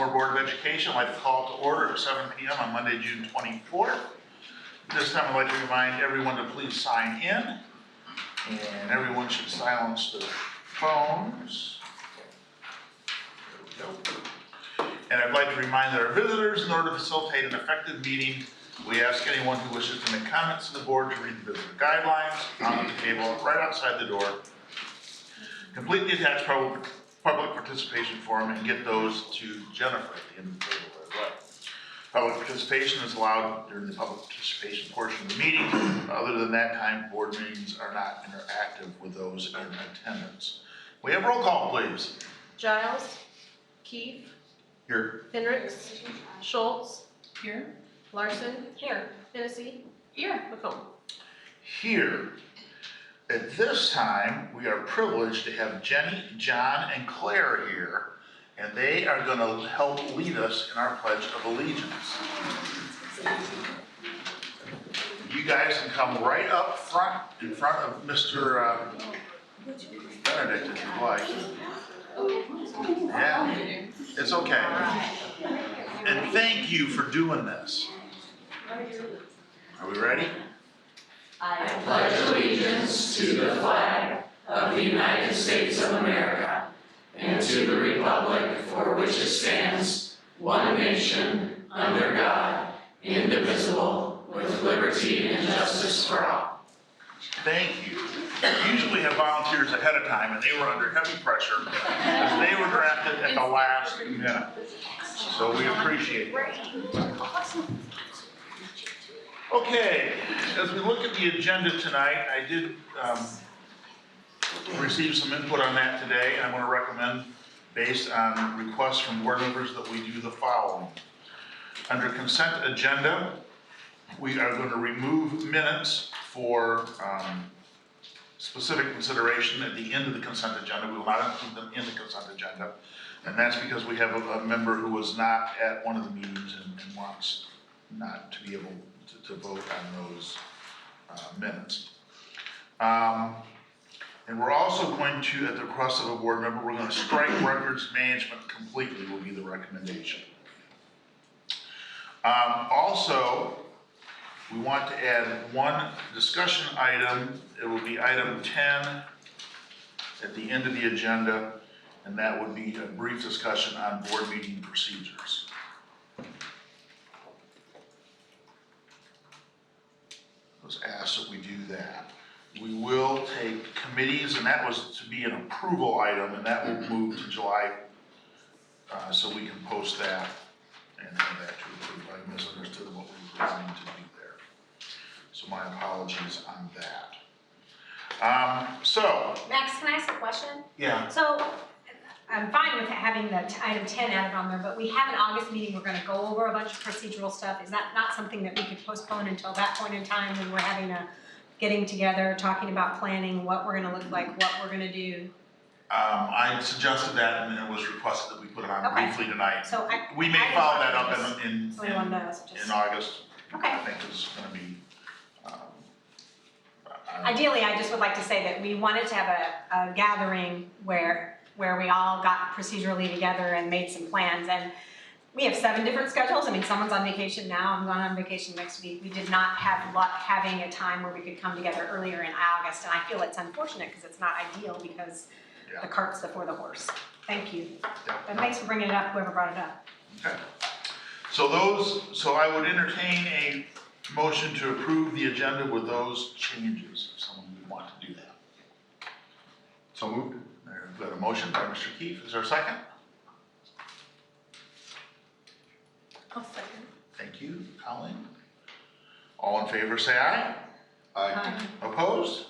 Whittemore Board of Education. I'd like to call to order at 7 p.m. on Monday, June 24th. This time I'd like to remind everyone to please sign in, and everyone should silence their phones. There we go. And I'd like to remind our visitors, in order to facilitate an effective meeting, we ask anyone who wishes to make comments to the board to read the visitor guidelines on the table right outside the door. Complete the attached public participation form and get those to Jennifer at the end of the table as well. Public participation is allowed during the public participation portion of the meeting. Other than that time, board meetings are not interactive with those in attendance. We have roll call, please. Giles, Keefe, Here. Hendricks, Schultz, Here. Larson, here, Hennessy, Here. McComb. Here. At this time, we are privileged to have Jenny, John, and Claire here, and they are going to help lead us in our Pledge of Allegiance. You guys can come right up front, in front of Mr. Benedict, if you like. Yeah, it's okay. And thank you for doing this. Are we ready? I pledge allegiance to the flag of the United States of America and to the republic for which it stands, one nation, under God, indivisible, with liberty and justice for all. Thank you. We usually have volunteers ahead of time, and they were under heavy pressure because they were drafted at the last minute. So we appreciate it. Okay, as we look at the agenda tonight, I did receive some input on that today, and I want to recommend, based on requests from board members, that we do the following. Under consent agenda, we are going to remove minutes for specific consideration at the end of the consent agenda. We will not include them in the consent agenda, and that's because we have a member who was not at one of the meetings and wants not to be able to vote on those minutes. And we're also going to, at the request of a board member, we're going to strike records management completely will be the recommendation. Also, we want to add one discussion item. It will be item 10 at the end of the agenda, and that would be a brief discussion on board meeting procedures. Asked that we do that. We will take committees, and that was to be an approval item, and that will move to July, so we can post that and have that to approve. I misunderstood what we were planning to do there. So my apologies on that. So. Max, can I ask a question? Yeah. So I'm fine with having the item 10 added on there, but we have an August meeting, we're gonna go over a bunch of procedural stuff. Is that not something that we could postpone until that point in time when we're having a getting together, talking about planning, what we're gonna look like, what we're gonna do? I suggested that, and it was requested that we put it on Okay. briefly tonight. So We may I follow can that talk up to in anyone knows, just- August. Okay. I think it's going to be. Ideally, I just would like to say that we wanted to have a gathering where we all got procedurally together and made some plans, and we have 7 different schedules. I mean, someone's on vacation now, I'm going on vacation next week. We did not have luck having a time where we could come together earlier in August, and I feel it's unfortunate because it's not ideal because the cart's before the horse. Thank you. And thanks for bringing it up, whoever brought it up. Okay. So I would entertain a motion to approve the agenda with those changes, if someone would want to do that. So moved. We've got a motion by Mr. Keefe. Is there a second? I'll second. Thank you, Colleen. All in favor, say aye. Aye. Opposed?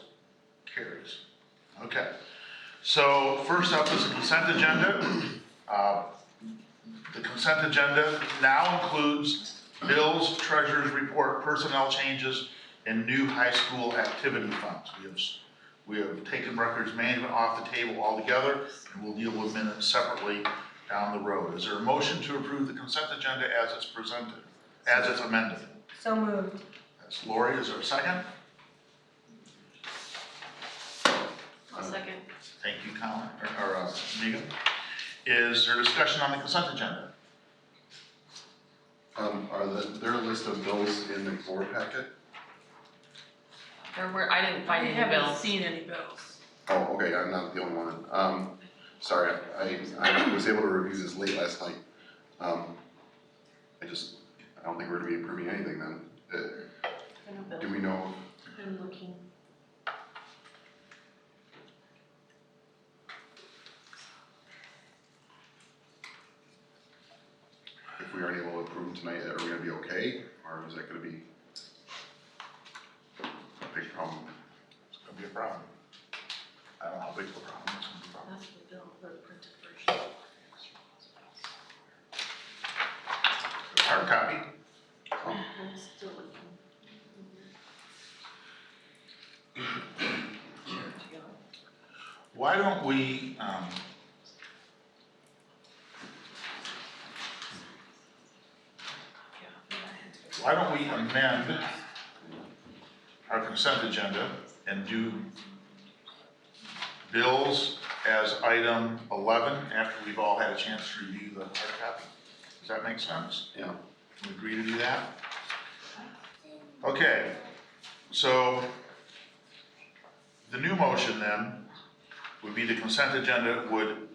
Carries. Okay. So first up is the consent agenda. The consent agenda now includes bills, treasurer's report, personnel changes, and new high school activity funds. We have taken records management off the table altogether, and we'll deal with minutes separately down the road. Is there a motion to approve the consent agenda as it's presented, as it's amended? So moved. That's Lori. Is there a second? I'll second. Thank you, Colin, or Megan. Is there discussion on the consent agenda? There a list of bills in the board packet? I didn't find any haven't bills. seen any bills. Oh, okay, I'm not the only one. Sorry, I was able to review this late last night. I don't think we're gonna be approving anything then. Do we know? I'm looking. If we aren't able to approve them tonight, are we gonna be okay, or is that gonna be a big problem? It's gonna be a problem. I don't know how big of a problem it's gonna be a problem. That's the bill, the printed version. Hard copy? I'm still looking. Why don't we, why don't we amend our consent agenda and do bills as item 11 after we've all had a chance to review the hard copy? Does that make sense? Yeah. Can we agree to do that? Okay, so the new motion then would be the consent agenda would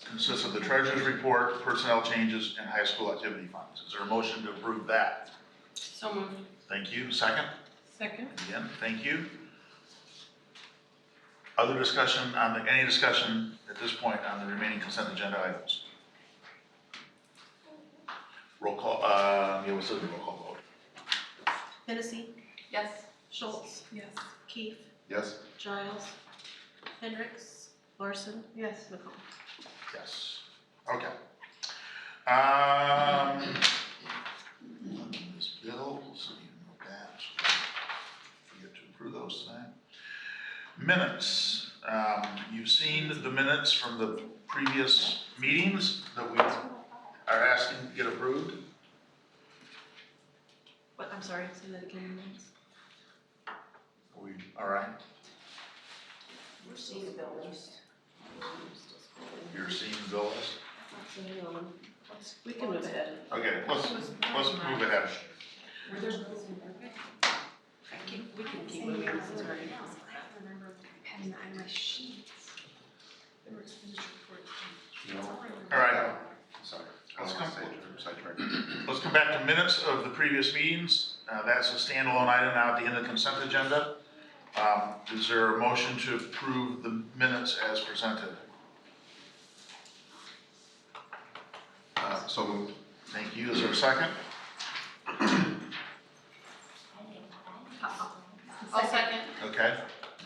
consist of the treasurer's report, personnel changes, and high school activity funds. Is there a motion to approve that? So moved. Thank you. Second? Second? Again, thank you. Other discussion on any discussion at this point on the remaining consent agenda items? Roll call, what's the roll call vote? Hennessy, Yes. Schultz, Yes. Keith, Yes? Giles, Hendricks, Larson, Yes. McComb. Yes. Okay. This bill, so you know that. Forget to approve those tonight. Minutes. You've seen the minutes from the previous meetings that we are asking to get approved. What, I'm sorry, say that again, please. Are we, all right? We're seeing the bills. You're seeing the bill list? We can move ahead. Okay, let's move ahead. We can keep moving, this is very. Having that on my sheets. There were expenditure reports. All right. Sorry. Let's come- Sidetrack. Let's come back to minutes of the previous meetings. That's a standalone item now at the end of the consent agenda. Is there a motion to approve the minutes as presented? So moved. Thank you. Is there a second? I'll second. Okay.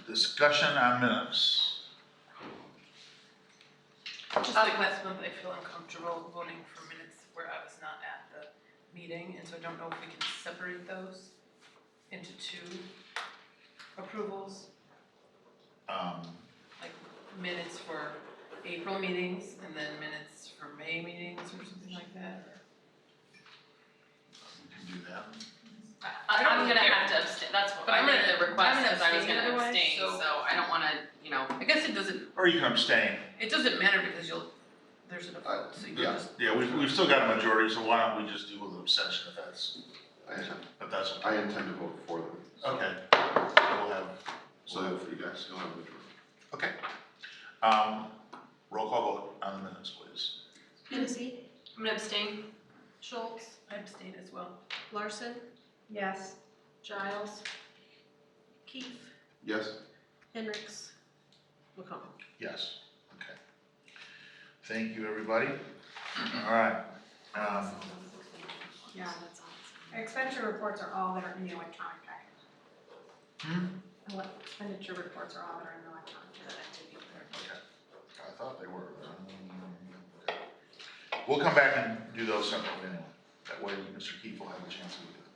Discussion on minutes. Just like last month, I feel uncomfortable voting for minutes where I was not at the meeting, and so I don't know if we can separate those into two approvals, like minutes for April meetings and then minutes for May meetings or something like that. We can do that. I'm gonna have to abstain, that's what, But I I'm made gonna- the request I'm gonna because I was abstain gonna otherwise, abstain, so- so I don't wanna, I guess it doesn't Or you can abstain. matter because there's an vote, so you yeah. just. Yeah, we've still got a majority, so why don't we just deal with an abstention if that's okay. I intend to vote for them. Okay. We'll have, So if you guys still have the majority. okay. Roll call vote on the minutes, please. Hennessy, I'm gonna abstain. Schultz, I abstain as well. Larson, Yes. Giles, Keith, Yes? Hendricks, McComb. Yes. Okay. Thank you, everybody. All right. Yeah, that's all. Our expenditure reports are all that are in the electronic package. Expenditure reports are all that are in the electronic package. Okay. I thought they were. Okay. We'll come back and do those separately anyway. That way Mr. Keefe will have a chance to look at them.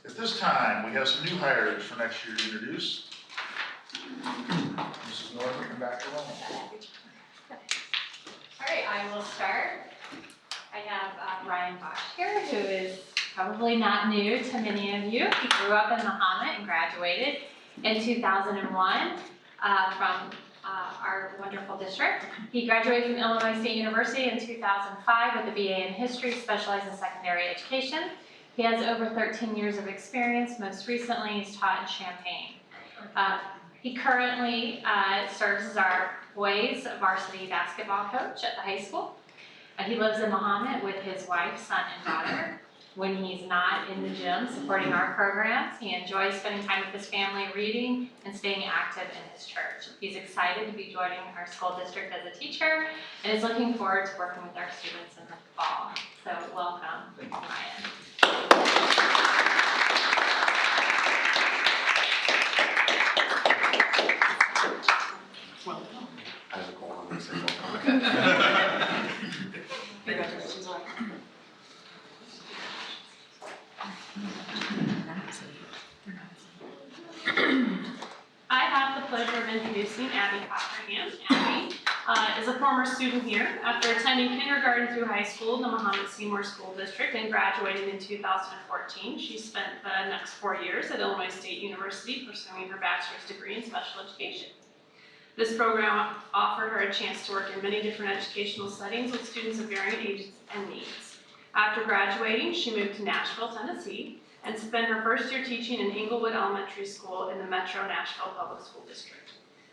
At this time, we have some new hires for next year to introduce. Mrs. North, we come back to Rome. All right, I will start. I have Ryan Bosch here, who is probably not new to many of you. He grew up in Mahomet and graduated in 2001 from our wonderful district. He graduated from Illinois State University in 2005 with a BA in history, specialized in secondary education. He has over 13 years of experience. Most recently, he's taught in Champaign. He currently serves as our boys varsity basketball coach at the high school. He lives in Mahomet with his wife, son, and daughter. When he's not in the gym supporting our programs, he enjoys spending time with his family, reading, and staying active in his church. He's excited to be joining our school district as a teacher and is looking forward to working with our students in the fall. So welcome, Ryan. I have a call, I'm gonna say welcome. Congratulations, Ryan. I have the pleasure of introducing Abby Cockerham. Abby is a former student here. After attending kindergarten through high school in the Mahomet Seymour School District and graduating in 2014, she spent the next 4 years at Illinois State University pursuing her bachelor's degree in special education. This program offered her a chance to work in many different educational settings with students of varying ages and needs. After graduating, she moved to Nashville, Tennessee, and spent her first year teaching in Englewood Elementary School in the Metro Nashville Public School District.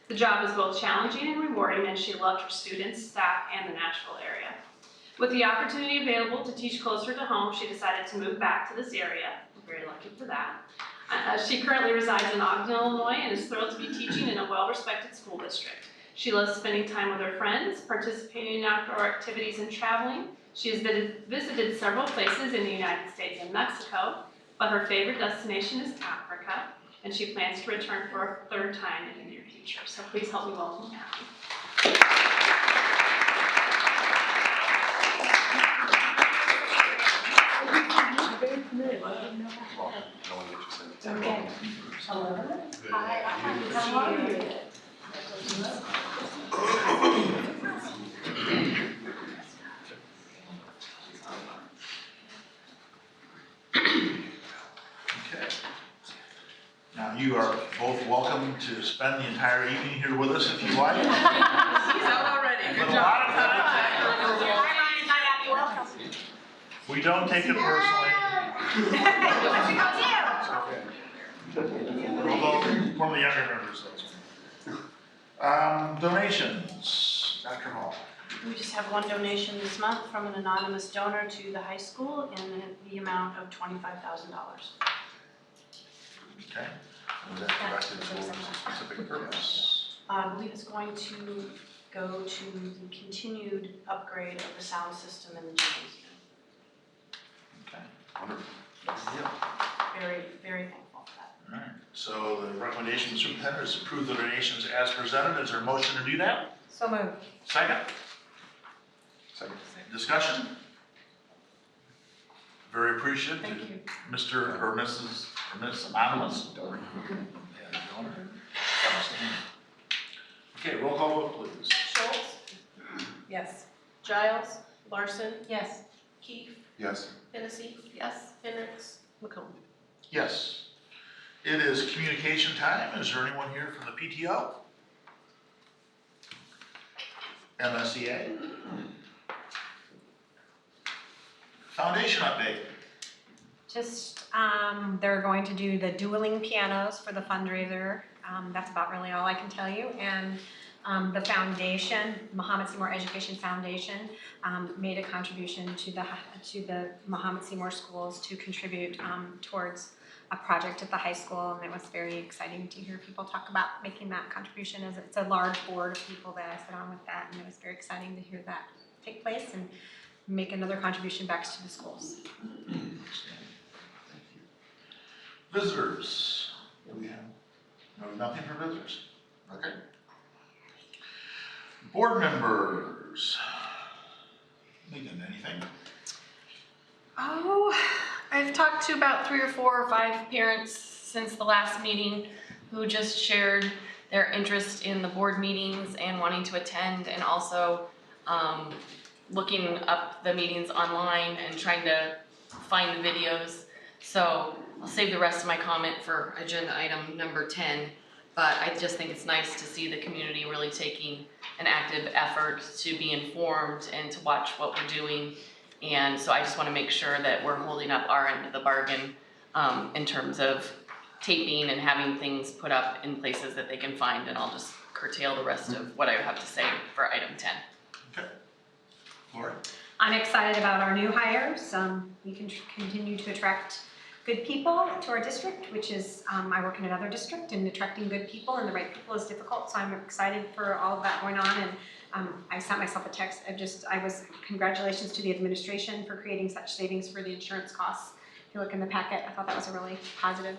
The job was both challenging and rewarding, and she loved her students, staff, and the Nashville area. With the opportunity available to teach closer to home, she decided to move back to this area. We're very lucky for that. She currently resides in Ogden, Illinois, and is thrilled to be teaching in a well-respected school district. She loves spending time with her friends, participating in outdoor activities, and traveling. She has visited several places in the United States and Mexico, but her favorite destination is Africa, and she plans to return for a third time in the near future. So please help me welcome Abby. Well, no one gets you said. Okay. Hello. Hi, how are you? Okay. Now, you are both welcome to spend the entire evening here with us if you like. He's out already, But good a job. lot of times, Hi, Ryan. Hi, Abby. Welcome. we don't take it personally. Although, one of the younger members does. Donations, Dr. Hall. We just have one donation this month from an anonymous donor to the high school in the amount of $25,000. Okay. And was that directed towards a specific purpose? I believe it's going to go to the continued upgrade of the sound system in the gymnasium. Okay. Wonderful. Very, very thankful for that. All right. So the recommendation of the superintendent is to approve the donations as presented. Is there a motion to do that? So moved. Second? Second. Discussion? Very appreciative. Thank you. Mr. or Mrs. or Miss Anonymous. Yeah, donor. Okay, roll call vote, please. Schultz, Yes. Giles, Larson, Yes. Keefe, Yes. Hennessy, Yes. Hendricks, McComb. Yes. It is communication time. Is there anyone here from the PTO? MSEA? Foundation update. Just, they're going to do the dueling pianos for the fundraiser. That's about really all I can tell you. And the foundation, Mahomet Seymour Education Foundation, made a contribution to the Mahomet Seymour schools to contribute towards a project at the high school, and it was very exciting to hear people talk about making that contribution, as it's a large board of people that I sit on with that, and it was very exciting to hear that take place and make another contribution back to the schools. Visitors. What do we have? No, nothing for visitors. Okay. Board members. Megan, anything? Oh, I've talked to about 3 or 4 or 5 parents since the last meeting who just shared their interest in the board meetings and wanting to attend, and also looking up the meetings online and trying to find the videos. So I'll save the rest of my comment for agenda item number 10. But I just think it's nice to see the community really taking an active effort to be informed and to watch what we're doing. And so I just want to make sure that we're holding up our end of the bargain in terms of taping and having things put up in places that they can find. And I'll just curtail the rest of what I have to say for item 10. Okay. Lori? I'm excited about our new hires. We can continue to attract good people to our district, which is, I work in another district, and attracting good people and the right people is difficult. So I'm excited for all of that going on. And I sent myself a text. Congratulations to the administration for creating such savings for the insurance costs. If you look in the packet, I thought that was a really positive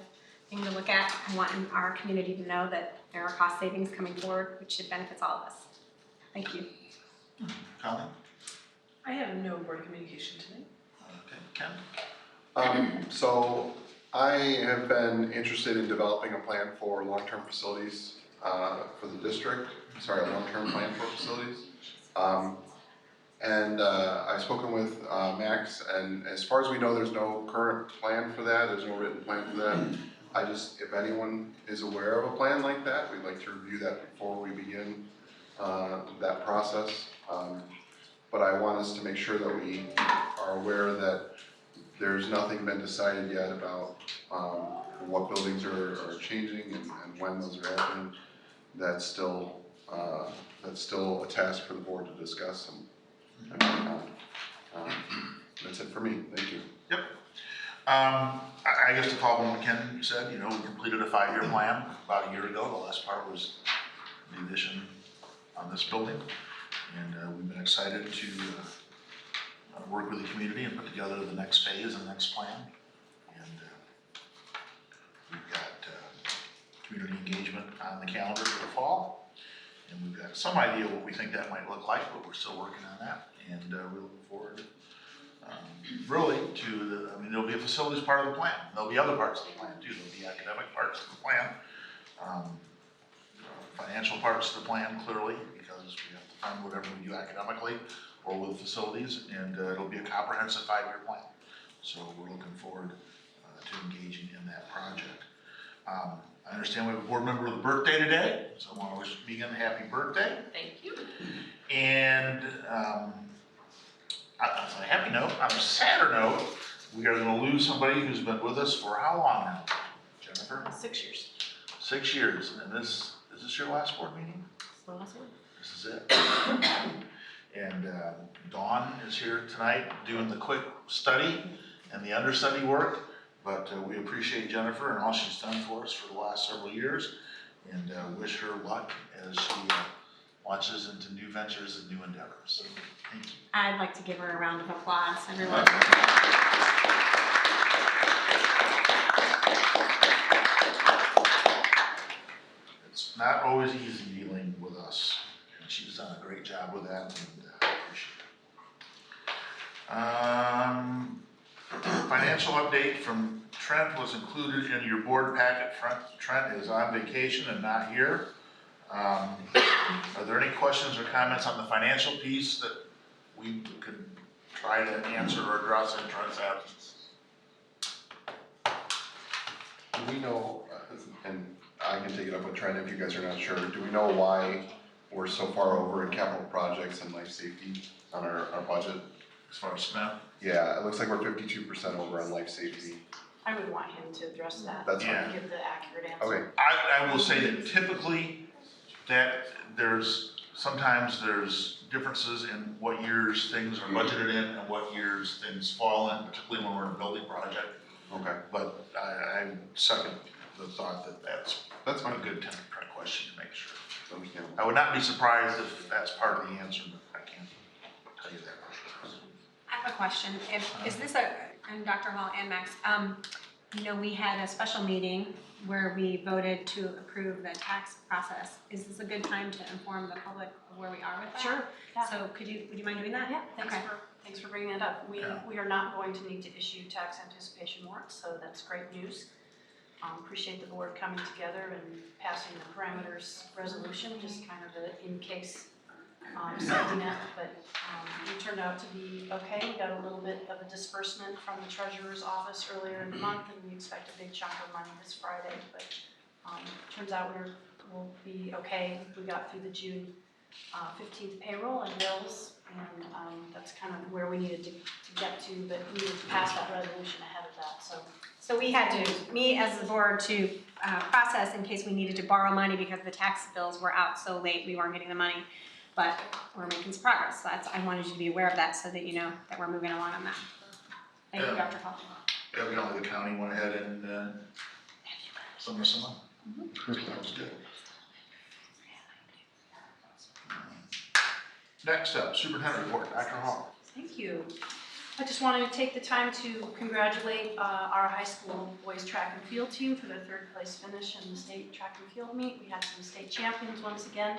thing to look at. I want our community to know that there are cost savings coming forward, which benefits all of us. Thank you. Colleen? I have no board communication tonight. Okay, Ken? So I have been interested in developing a plan for long-term facilities for the district. A long-term plan for facilities. I've spoken with Max, and as far as we know, there's no current plan for that. There's no written plan for that. If anyone is aware of a plan like that, we'd like to review that before we begin that process. But I want us to make sure that we are aware that there's nothing been decided yet about what buildings are changing and when those are happening. That's still a task for the board to discuss and work on. That's it for me. Thank you. Yep. I guess to follow on what Ken said, we completed a 5-year plan about a year ago. The last part was the addition on this building. And we've been excited to work with the community and put together the next phase and the next plan. And we've got community engagement on the calendar for the fall. And we've got some idea what we think that might look like, but we're still working on that. And we look forward really to there'll be a facilities part of the plan. There'll be other parts of the plan too. There'll be academic parts of the plan, financial parts of the plan clearly, because we have to fund whatever we do academically or with facilities, and it'll be a comprehensive 5-year plan. So we're looking forward to engaging in that project. I understand we have a board member with a birthday today, so I want to wish Megan a happy birthday. Thank you. And on a happy note, on a sadder note, we are going to lose somebody who's been with us for how long now, Jennifer? 6 years. 6 years. And is this your last board meeting? This is it. And Dawn is here tonight doing the quick study and the understudy work. But we appreciate Jennifer and all she's done for us for the last several years, and wish her luck as she launches into new ventures and new endeavors. So, thank you. I'd like to give her a round of applause, everyone. It's not always easy dealing with us, and she's done a great job with that, and I appreciate it. Financial update from Trent was included in your board packet. Trent is on vacation and not here. Are there any questions or comments on the financial piece that we could try to answer or address in Trent's absence? Do we know, and I can take it up with Trent if you guys are not sure, do we know why we're so far over in capital projects and life safety on our budget? As far as Smith? Yeah, it looks like we're 52% over on life safety. I would want him to address that. That's fine. And give the accurate answer. Okay, I will say that typically that sometimes there's differences in what years things are budgeted in and what years things fall in, particularly when we're in a building project. okay, But I second the thought that that's a fine. good temperate question to make sure. Understandable. I would not be surprised if that's part of the answer, but I can't tell you that for sure. I have a question. Is this and Dr. Hall and Max, we had a special meeting where we voted to approve the tax process. Is this a good time to inform the public of where we are with that? Sure, yeah. So would you mind doing that? Yeah, thanks Okay. for bringing that up. We Yeah. are not going to need to issue tax anticipation warrants, so that's great news. Appreciate the board coming together and passing the parameters resolution, just kind of an in-case safety net, but it turned out to be okay. We got a little bit of a disbursement from the treasurer's office earlier in the month, and we expect a big chunk of money this Friday, but turns out we're will be okay. We got through the June 15th payroll and bills, and that's kind of where we needed to get to, but we needed to pass that resolution ahead of that, so. So we had to meet as the board to process in case we needed to borrow money because the tax bills were out so late, we weren't getting the money. But we're making some progress, so I wanted you to be aware of that so that you know that we're moving along on that. Thank you, Yeah. Dr. Hall. Evidently, the county went ahead and sent us some money. That was good. Next up, superintendent report, Dr. Hall. Thank you. I just wanted to take the time to congratulate our high school boys track and field team for their third place finish in the state track and field meet. We had some state champions once again,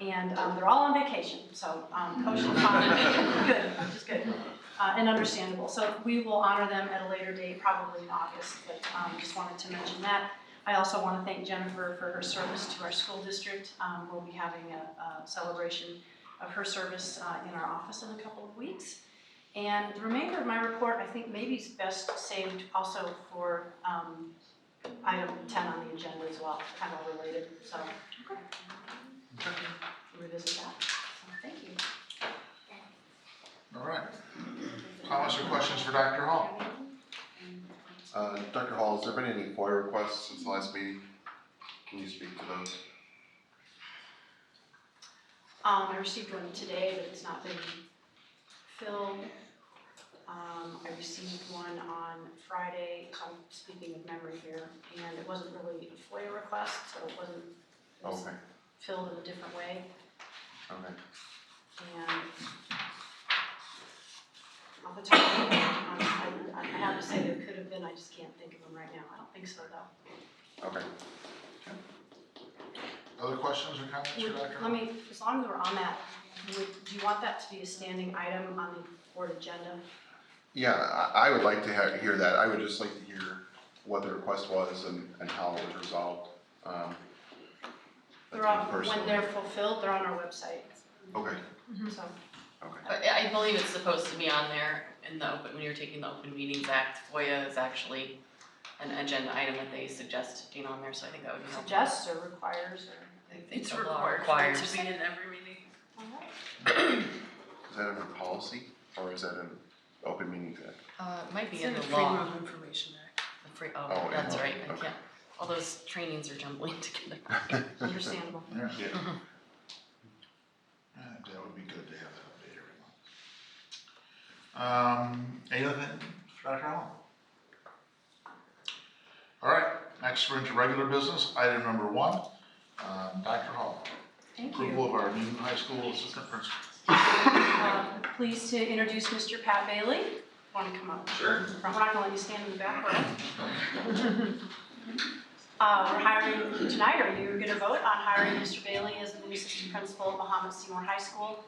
and they're all on vacation, so Coach LaFont, good, which is good, and understandable. So we will honor them at a later date, probably in August, but just wanted to mention that. I also want to thank Jennifer for her service to our school district. We'll be having a celebration of her service in our office in a couple of weeks. And the remainder of my report, I think maybe is best saved also for item 10 on the agenda as well, kind of related, so. Revisit that, so thank you. All right. Comments or questions for Dr. Hall? Dr. Hall, has there been any FOIA requests since the last meeting? Can you speak to those? I received one today, but it's not been filled. I received one on Friday, so I'm speaking of memory here, and it wasn't really a FOIA request, so it was Okay, filled in a different way. okay. And off the top of my head, I have to say there could have been, I just can't think of them right now. I don't think so though. Okay. Other questions or comments for Dr. Hall? Let me, as long as we're on that, do you want that to be a standing item on the board agenda? Yeah, I would like to hear that. I would just like to hear what the request was and how it was resolved. They're on, when personally. they're fulfilled, they're on our website, Okay, so. okay. But I believe it's supposed to be on there in the open, when you're taking the Open Meetings Act. FOIA is actually an agenda item that they suggest being on there, so I think that would be helpful. Suggests or requires or? I think It's the law required requires. to be in every meeting. Is that under policy or is that an open meetings act? It might be It's in in the the Freedom law. of Information Act. The free, Oh, oh, that's yeah. right, I Okay. can't, all those trainings are jumbling together. Understandable. Yeah. Yeah. That would be good to have that update every month. Anything for Dr. Hall? All right, next we're into regular business, item number 1. Dr. Hall, Thank you. approval of our new high school assistant principal. Pleased to introduce Mr. Pat Bailey. Want to come up? Sure. We're not gonna let you stand in the back row. We're hiring tonight, or you're gonna vote on hiring Mr. Bailey as the new assistant principal at Mahomet Seymour High School.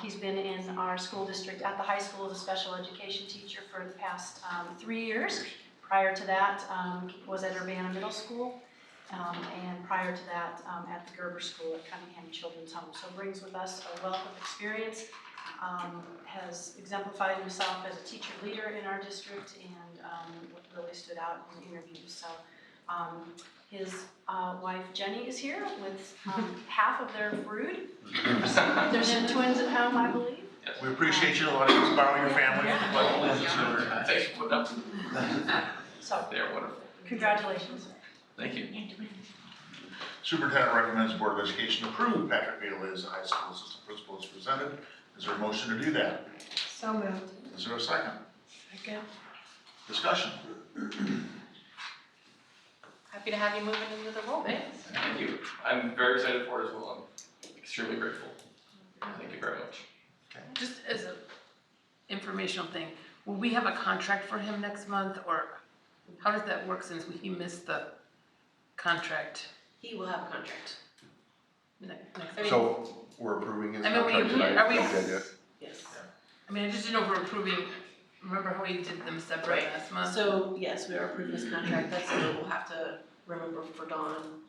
He's been in our school district at the high school as a special education teacher for the past 3 years. Prior to that, was at Urbana Middle School, and prior to that, at the Gerber School at Cunningham Children's Home. So brings with us a wealth of experience, has exemplified himself as a teacher leader in our district, and really stood out in interviews. So his wife Jenny is here with half of their brood. There's some twins at home, I believe. We appreciate you letting us borrow your family. Thanks for putting up with So They're wonderful. congratulations. Thank you. Superintendent recommends the Board of Education approve Patrick Bailey as the high school assistant principal as presented. Is there a motion to do that? So moved. Is there a second? Second. Discussion? Happy to have you moving into the role, babe. Thank you. I'm very excited for it as well. I'm extremely grateful. Thank you very much. Just as a informational thing, will we have a contract for him next month, or how does that work since he missed the contract He will have a contract. next week? So we're approving his I mean, we- contract tonight? are we- Okay, yeah. Yes. I mean, I just didn't know if we're approving, remember how we did them separate Right. last month? So, yes, we are approving this contract. That's something we'll have to remember for Dawn,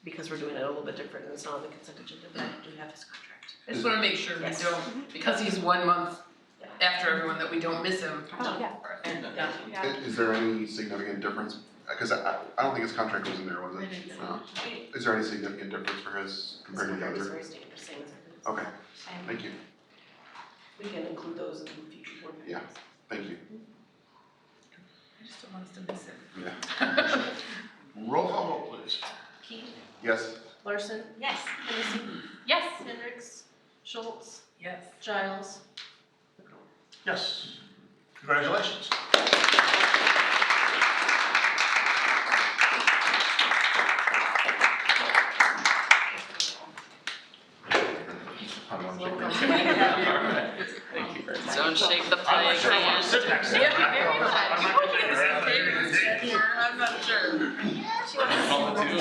because we're doing it a little bit different and it's not on the consent agenda, but we have his contract. I just wanna make sure we Yes. don't, because he's 1 month Yeah. after everyone, that we don't miss him. Oh, yeah. And, Yeah. Is there any significant difference because I don't think his contract was in there, was I it? didn't No. know. Is there any significant difference for his compared to the It's other? very standard, same as everything. Okay, Same. thank you, We can include those in future board meetings. Yeah. thank you. I just don't want us to miss it. Yeah. Roll call vote, please. Keith, Yes, Larson, Yes. Hennessy, Yes. Hendricks, Schultz, Yes. Giles. Yes. Congratulations. Thank you very much. Don't shake the I'm not playing sure I want to hand. sit next to him. I'm not sure. Call it too.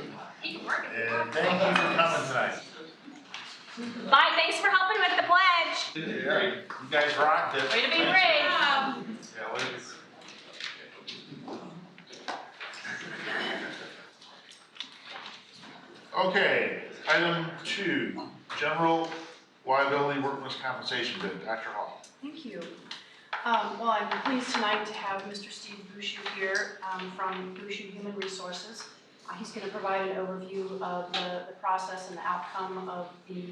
And thank you for coming tonight. Bye, thanks for helping with the pledge. Yeah, you guys rocked it. Way to be brave. Yeah, what is? Okay, item 2, general liability workman's compensation bid, Dr. Hall. Thank you. Well, I'm pleased tonight to have Mr. Steve Boucher here from Boucher Human Resources. He's going to provide an overview of the process and the outcome of the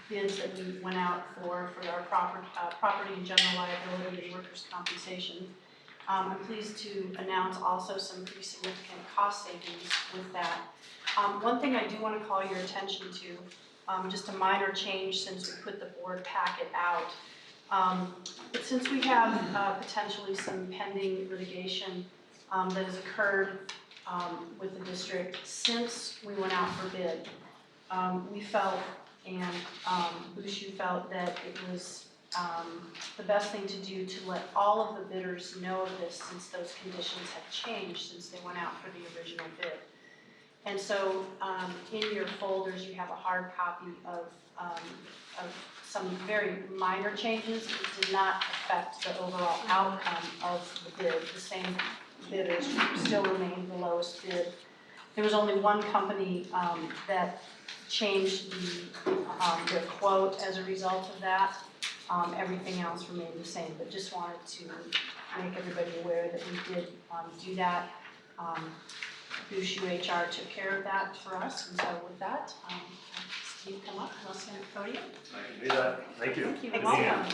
bids that we went out for our property and general liability and workers' compensation. I'm pleased to announce also some pretty significant cost savings with that. One thing I do want to call your attention to, just a minor change since we put the board packet out. But since we have potentially some pending litigation that has occurred with the district since we went out for bid, we felt and Boucher felt that it was the best thing to do to let all of the bidders know of this since those conditions have changed since they went out for the original bid. And so in your folders, you have a hard copy of some very minor changes. It did not affect the overall outcome of the bid. The same bidders still remained the lowest bid. There was only one company that changed their quote as a result of that. Everything else remained the same, but just wanted to make everybody aware that we did do that. Boucher HR took care of that for us, and so with that, Steve, come up, and I'll stand at the podium. I can do that. Thank you. You're welcome.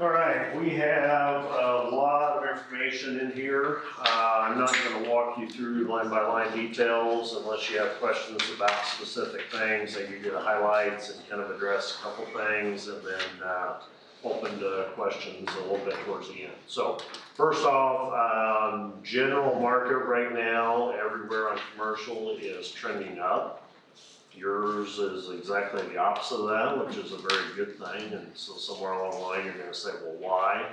All right, we have a lot of information in here. I'm not going to walk you through line by line details unless you have questions about specific things. I give you the highlights and kind of address a couple things and then open to questions a little bit towards the end. So first off, general market right now, everywhere on commercial is trending up. Yours is exactly the opposite of that, which is a very good thing. And so somewhere along the line, you're gonna say, well, why?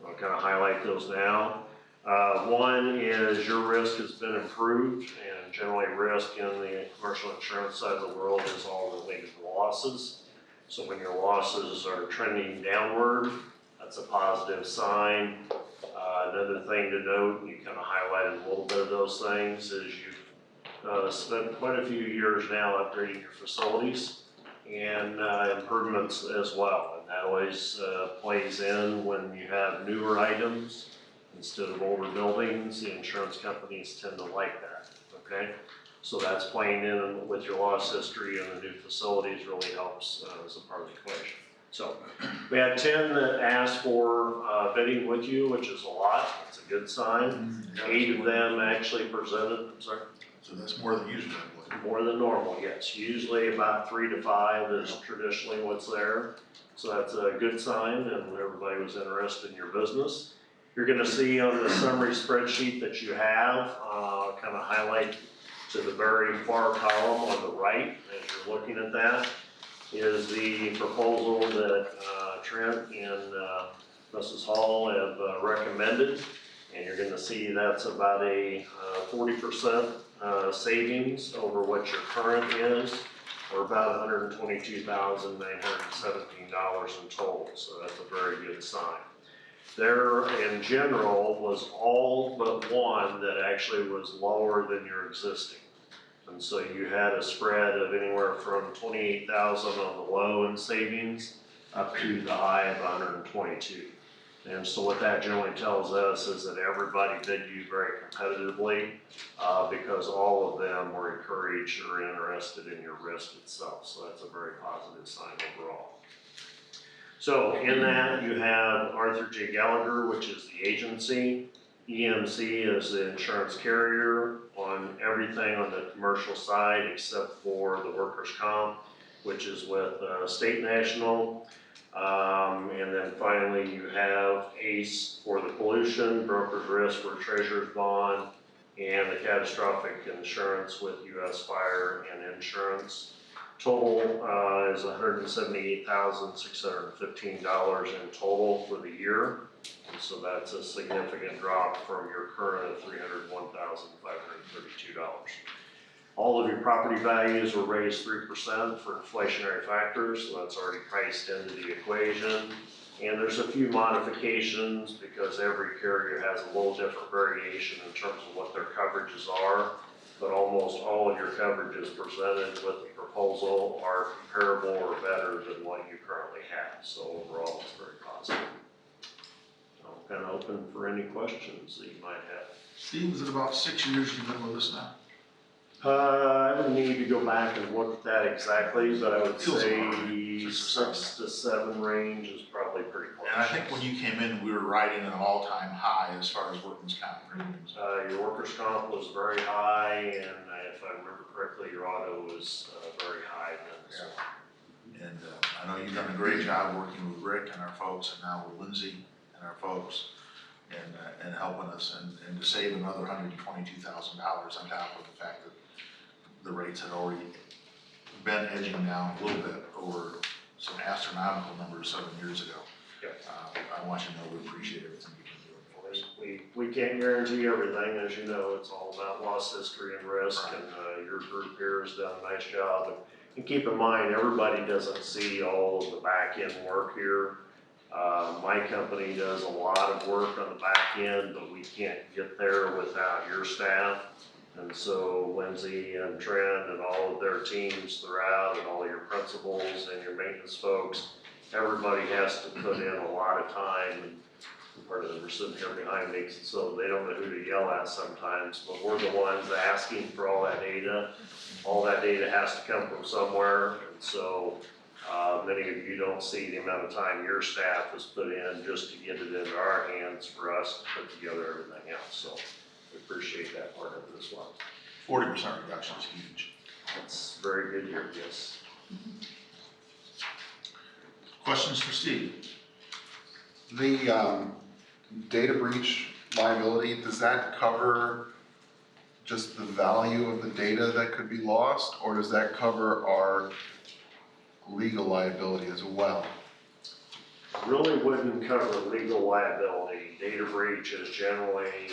I'll kind of highlight those now. One is your risk has been improved, and generally risk in the commercial insurance side of the world is all related to losses. So when your losses are trending downward, that's a positive sign. Another thing to note, you kind of highlighted a little bit of those things, is you've spent quite a few years now upgrading your facilities and improvements as well. And that always plays in when you have newer items instead of older buildings. The insurance companies tend to like that, okay? So that's playing in with your loss history, and the new facilities really helps as a part of the equation. So we had 10 that asked for bidding with you, which is a lot. It's a good sign. 8 of them actually presented, I'm sorry? So that's more than usual, I believe. More than normal, yes. Usually about 3 to 5 is traditionally what's there. So that's a good sign, and everybody was interested in your business. You're gonna see on the summary spreadsheet that you have, kind of highlight to the very far column on the right, as you're looking at that, is the proposal that Trent and Mrs. Hall have recommended. And you're gonna see that's about a 40% savings over what your current is, or about $122,917 in total, so that's a very good sign. There in general was all but one that actually was lower than your existing. And so you had a spread of anywhere from 28,000 on the low in savings up to the high of 122. And so what that generally tells us is that everybody bid you very competitively because all of them were encouraged or interested in your risk itself. So that's a very positive sign overall. So in that you have Arthur J. Gallagher, which is the agency. EMC is the insurance carrier on everything on the commercial side except for the workers' comp, which is with State National. And then finally you have ACE for the pollution, broker's risk for treasurer's bond, and the catastrophic insurance with US Fire and Insurance. Total is $178,615 in total for the year. And so that's a significant drop from your current of $301,532. All of your property values were raised 3% for inflationary factors, so that's already priced into the equation. And there's a few modifications because every carrier has a little different variation in terms of what their coverages are. But almost all of your coverages presented with the proposal are comparable or better than what you currently have. So overall, it's very positive. I'm kind of open for any questions that you might have. Steve, is it about 6 years you've been with us now? I would need to go back and look at that exactly, but I would Feels say about right. 6 to 7 range is probably pretty close. And I think when you came in, we were riding an all-time high as far as workers' comp premiums. Your workers' comp was very high, and if I remember correctly, your auto was very high then as well. And I know you've done a great job working with Rick and our folks, and now with Lindsay and our folks, and helping us, and to save another $122,000 on top of the fact that the rates had already been edging down a little bit over some astronomical numbers 7 years ago. Yep. I want you to know we appreciate everything you've been doing for us. We can't guarantee everything, as you know, it's all about loss history and risk, Right. and your group here has done a nice job. And keep in mind, everybody doesn't see all of the back end work here. My company does a lot of work on the back end, but we can't get there without your staff. And so Lindsay and Trent and all of their teams throughout, and all your principals and your maintenance folks, everybody has to put in a lot of time, and part of them are sitting here behind me, so they don't know who to yell at sometimes, but we're the ones asking for all that data. All that data has to come from somewhere, and so many of you don't see the amount of time your staff has put in just to get it into our hands for us to put together everything else, so we appreciate that part of it as well. 40% reduction is huge. That's very good here, yes. Questions for Steve? The data breach liability, does that cover just the value of the data that could be lost, or does that cover our legal liability as well? Really wouldn't cover legal liability. Data breach is generally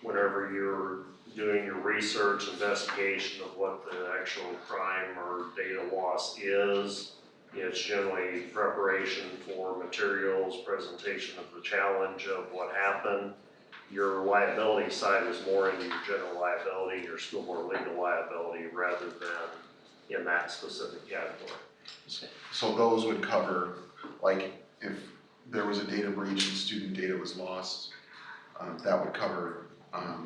whenever you're doing your research, investigation of what the actual crime or data loss is. It's generally preparation for materials, presentation of the challenge of what happened. Your liability side is more into your general liability, your school board legal liability, rather than in that specific category. So those would cover, like, if there was a data breach and student data was lost, that would cover.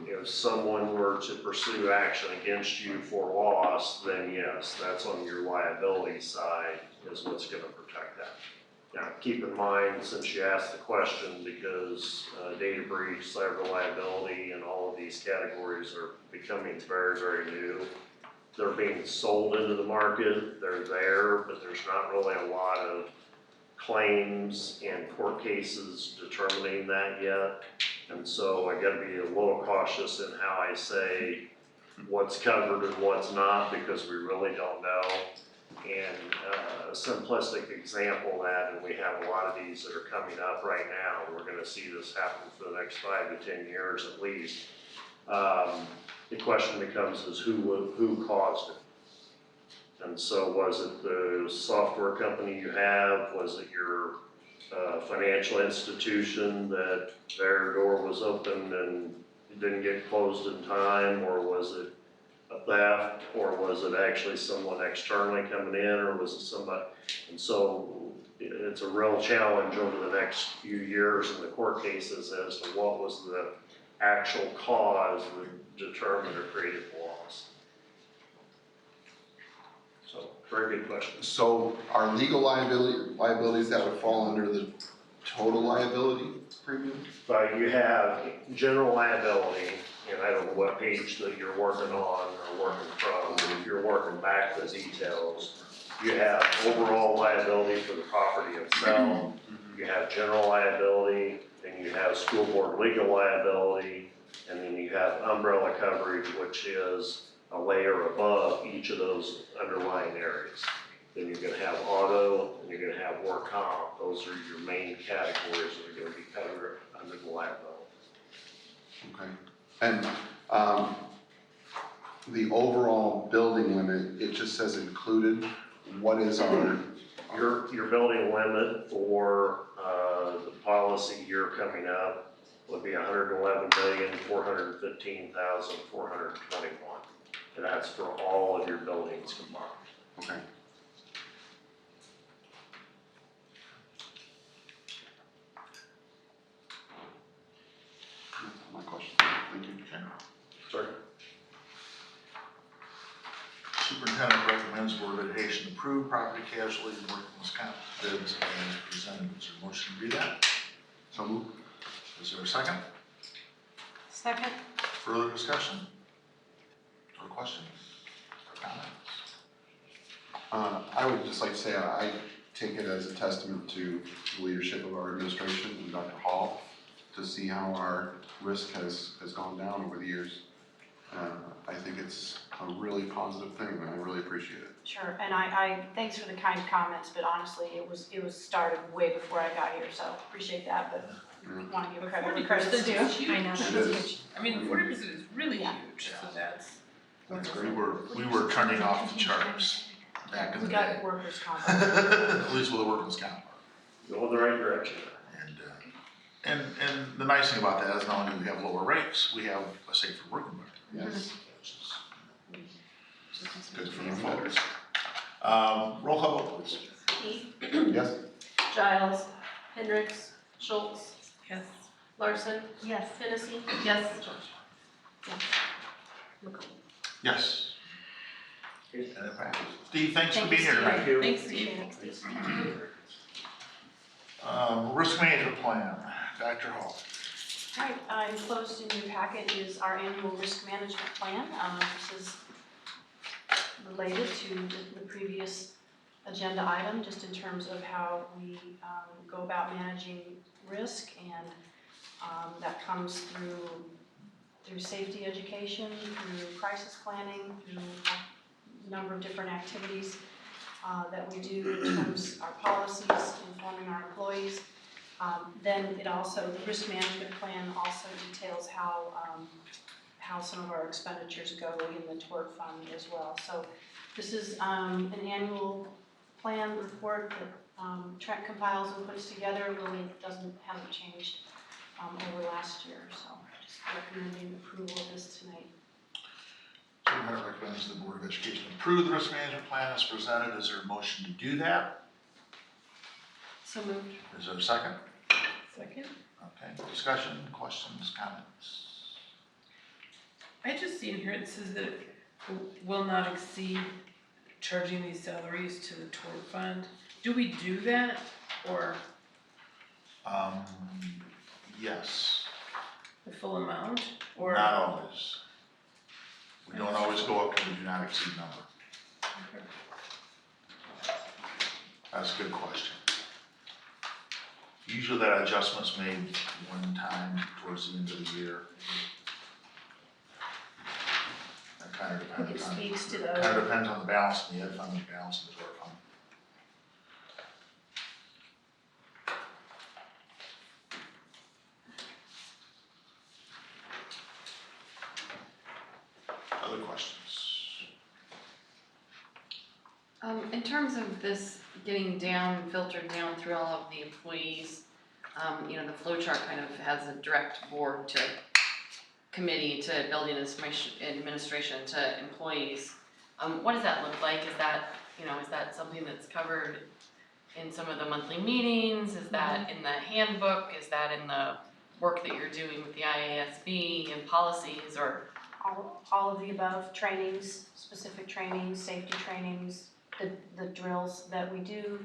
If someone were to pursue action against you for loss, then yes, that's on your liability side is what's gonna protect that. Now, keep in mind, since you asked the question, because data breach, cyber liability, and all of these categories are becoming very, very new. They're being sold into the market, they're there, but there's not really a lot of claims and court cases determining that yet. And so I gotta be a little cautious in how I say what's covered and what's not, because we really don't know. And a simplistic example of that, and we have a lot of these that are coming up right now, we're gonna see this happen for the next 5 to 10 years at least. The question becomes is who caused it? And so was it the software company you have? Was it your financial institution that their door was open and it didn't get closed in time, or was it a theft, or was it actually someone externally coming in, or was it somebody? And so it's a real challenge over the next few years in the court cases as to what was the actual cause that determined or created the loss. So, very good question. So are legal liabilities that would fall under the total liability premium? But you have general liability, and I don't know what page that you're working on or working from, but if you're working back the details, you have overall liability for the property itself, you have general liability, then you have school board legal liability, and then you have umbrella coverage, which is a layer above each of those underlying areas. Then you're gonna have auto, and you're gonna have work comp. Those are your main categories that are gonna be covered under the liability. Okay. And the overall building limit, it just says included. What is our? Your building limit for the policy year coming up would be $111,415,421. And that's for all of your buildings combined. Okay. That's my question. Thank you. Sorry. Superintendent recommends Board of Education approve property casualty and workman's comp bids as presented. Is there a motion to read that? So moved. Is there a second? Second. Further discussion? Or questions? Or comments? I would just like to say I take it as a testament to the leadership of our administration and Dr. Hall to see how our risk has gone down over the years. I think it's a really positive thing, and I really appreciate it. Sure, and I thanks for the kind comments, but honestly, it was started way before I got here, so appreciate that, but want to give credit where credit's due. I know, that's It is. huge. I mean, 40% is really Yeah. huge, so that's. We were turning off the charts back in We the got day. workers' comp. At least with the workman's comp. Go in the right direction. And the nice thing about that is not only do we have lower rates, we have a safer work environment. Yes. Which is good for the folks. Roll call vote, please. Heath, Yes? Giles, Hendricks, Schultz, Yes. Larson, Yes. Hennessy, Yes. McCollum. Yes. And it passes. Steve, thanks for Thank being you, here tonight. Thank you. Thanks, Steve. Risk management plan, Dr. Hall. All right, enclosed in your packet is our annual risk management plan. This is related to the previous agenda item, just in terms of how we go about managing risk, and that comes through safety education, through crisis planning, through a number of different activities that we do in terms of our policies, informing our employees. Then it also, the risk management plan also details how some of our expenditures go in the tort fund as well. So this is an annual plan report that Trent compiles and puts together. Really hasn't changed over last year, so just recommending approval of this tonight. Superintendent recommends the Board of Education approve the risk management plan as presented. Is there a motion to do that? So moved. Is there a second? Second. Okay, discussion, questions, comments? I just see in here, it says that it will not exceed charging these salaries to the tort fund. Do we do that, or Yes, the full amount, or? not always. We don't always go up to the do not exceed number. That's a good question. Usually that adjustment's made one time towards the end of the year. That kind of I think depends it on, speaks to kind of depends on the balance in the ed fund, the balance in the tort fund. In terms of this getting down, filtered down through all of the employees, the flow chart kind of has a direct board to committee to building administration to employees. What does that look like? Is that something that's covered in some of the monthly meetings? Is that in the handbook? Is that in the work that you're doing with the IASB and policies, or? All of the above, trainings, specific trainings, safety trainings, the drills that we do,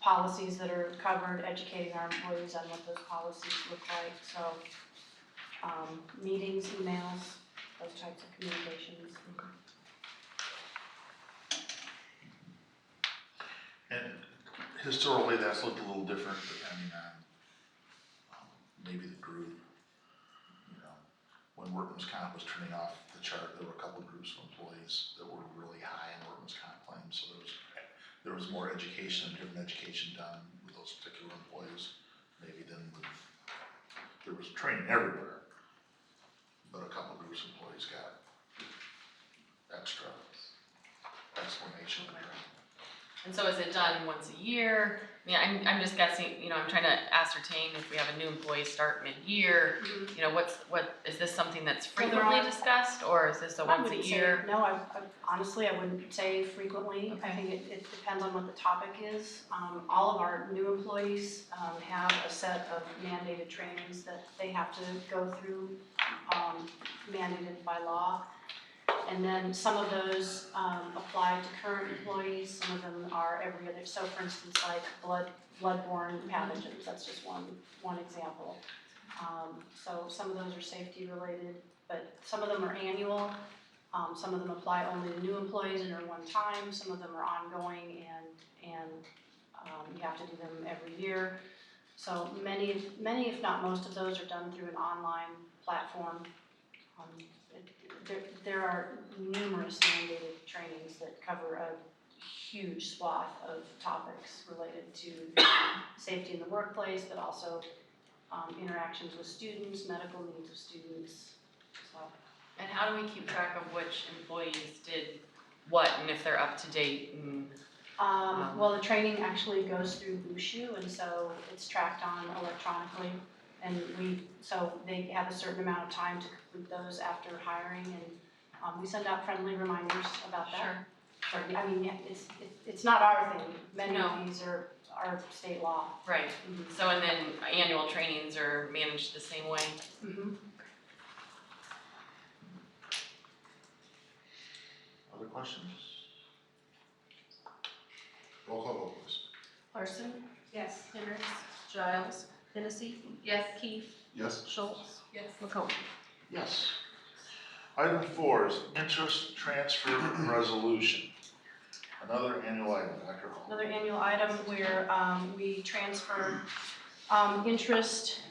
policies that are covered, educating our employees on what those policies look like, so, meetings, emails, those types of communications. And historically, that's looked a little different depending on maybe the group. When workman's comp was turning off the chart, there were a couple of groups of employees that were really high in workman's comp claims, so there was more education, different education done with those particular employees, maybe than there was training everywhere, but a couple of groups of employees got extra explanation. And so is it done once a year? I mean, I'm just guessing, I'm trying to ascertain if we have a new employee start mid-year, what, is this something that's frequently discussed, or is this a once a year? No, honestly, I wouldn't say frequently. I think it depends on what the topic is. All of our new employees have a set of mandated trainings that they have to go through, mandated by law. And then some of those apply to current employees, some of them are every other. So for instance, like bloodborne pathogens, that's just one example. So some of those are safety related, but some of them are annual. Some of them apply only to new employees and are one time. Some of them are ongoing and you have to do them every year. So many, if not most of those are done through an online platform. There are numerous mandated trainings that cover a huge swath of topics related to safety in the workplace, but also interactions with students, medical needs of students. So. And how do we keep track of which employees did what, and if they're up to date? Well, the training actually goes through Bushu, and so it's tracked on electronically. And so they have a certain amount of time to complete those after hiring, and we send out friendly reminders about that. Sure. I mean, it's not our thing. Many of these are state law. Right. Mm-hmm. So, and then annual trainings are managed the same way? Mm-hmm. Other questions? Roll call vote, please. Larson, Yes. Hendricks, Giles, Hennessy, Yes. Keith, Yes? Schultz, Yes. McComb. Yes. Item 4 is interest transfer resolution. Another annual item, Dr. Hall. Another annual item where we transfer interest.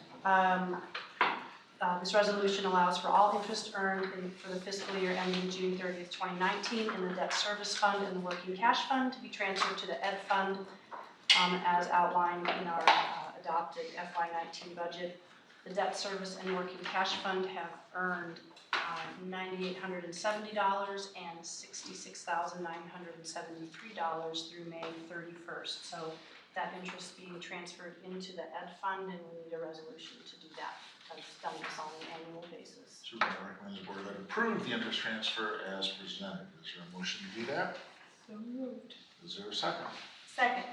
This resolution allows for all interest earned for the fiscal year ending June 30th, 2019 in the debt service fund and the working cash fund to be transferred to the ed fund as outlined in our adopted FY19 budget. The debt service and working cash fund have earned $9,870 and $66,973 through May 31st. So that interest being transferred into the ed fund, and we need a resolution to do that. I've done this on an annual basis. Superintendent recommends the board that approve the interest transfer as presented. Is there a motion to do that? So moved. Is there a second? Second.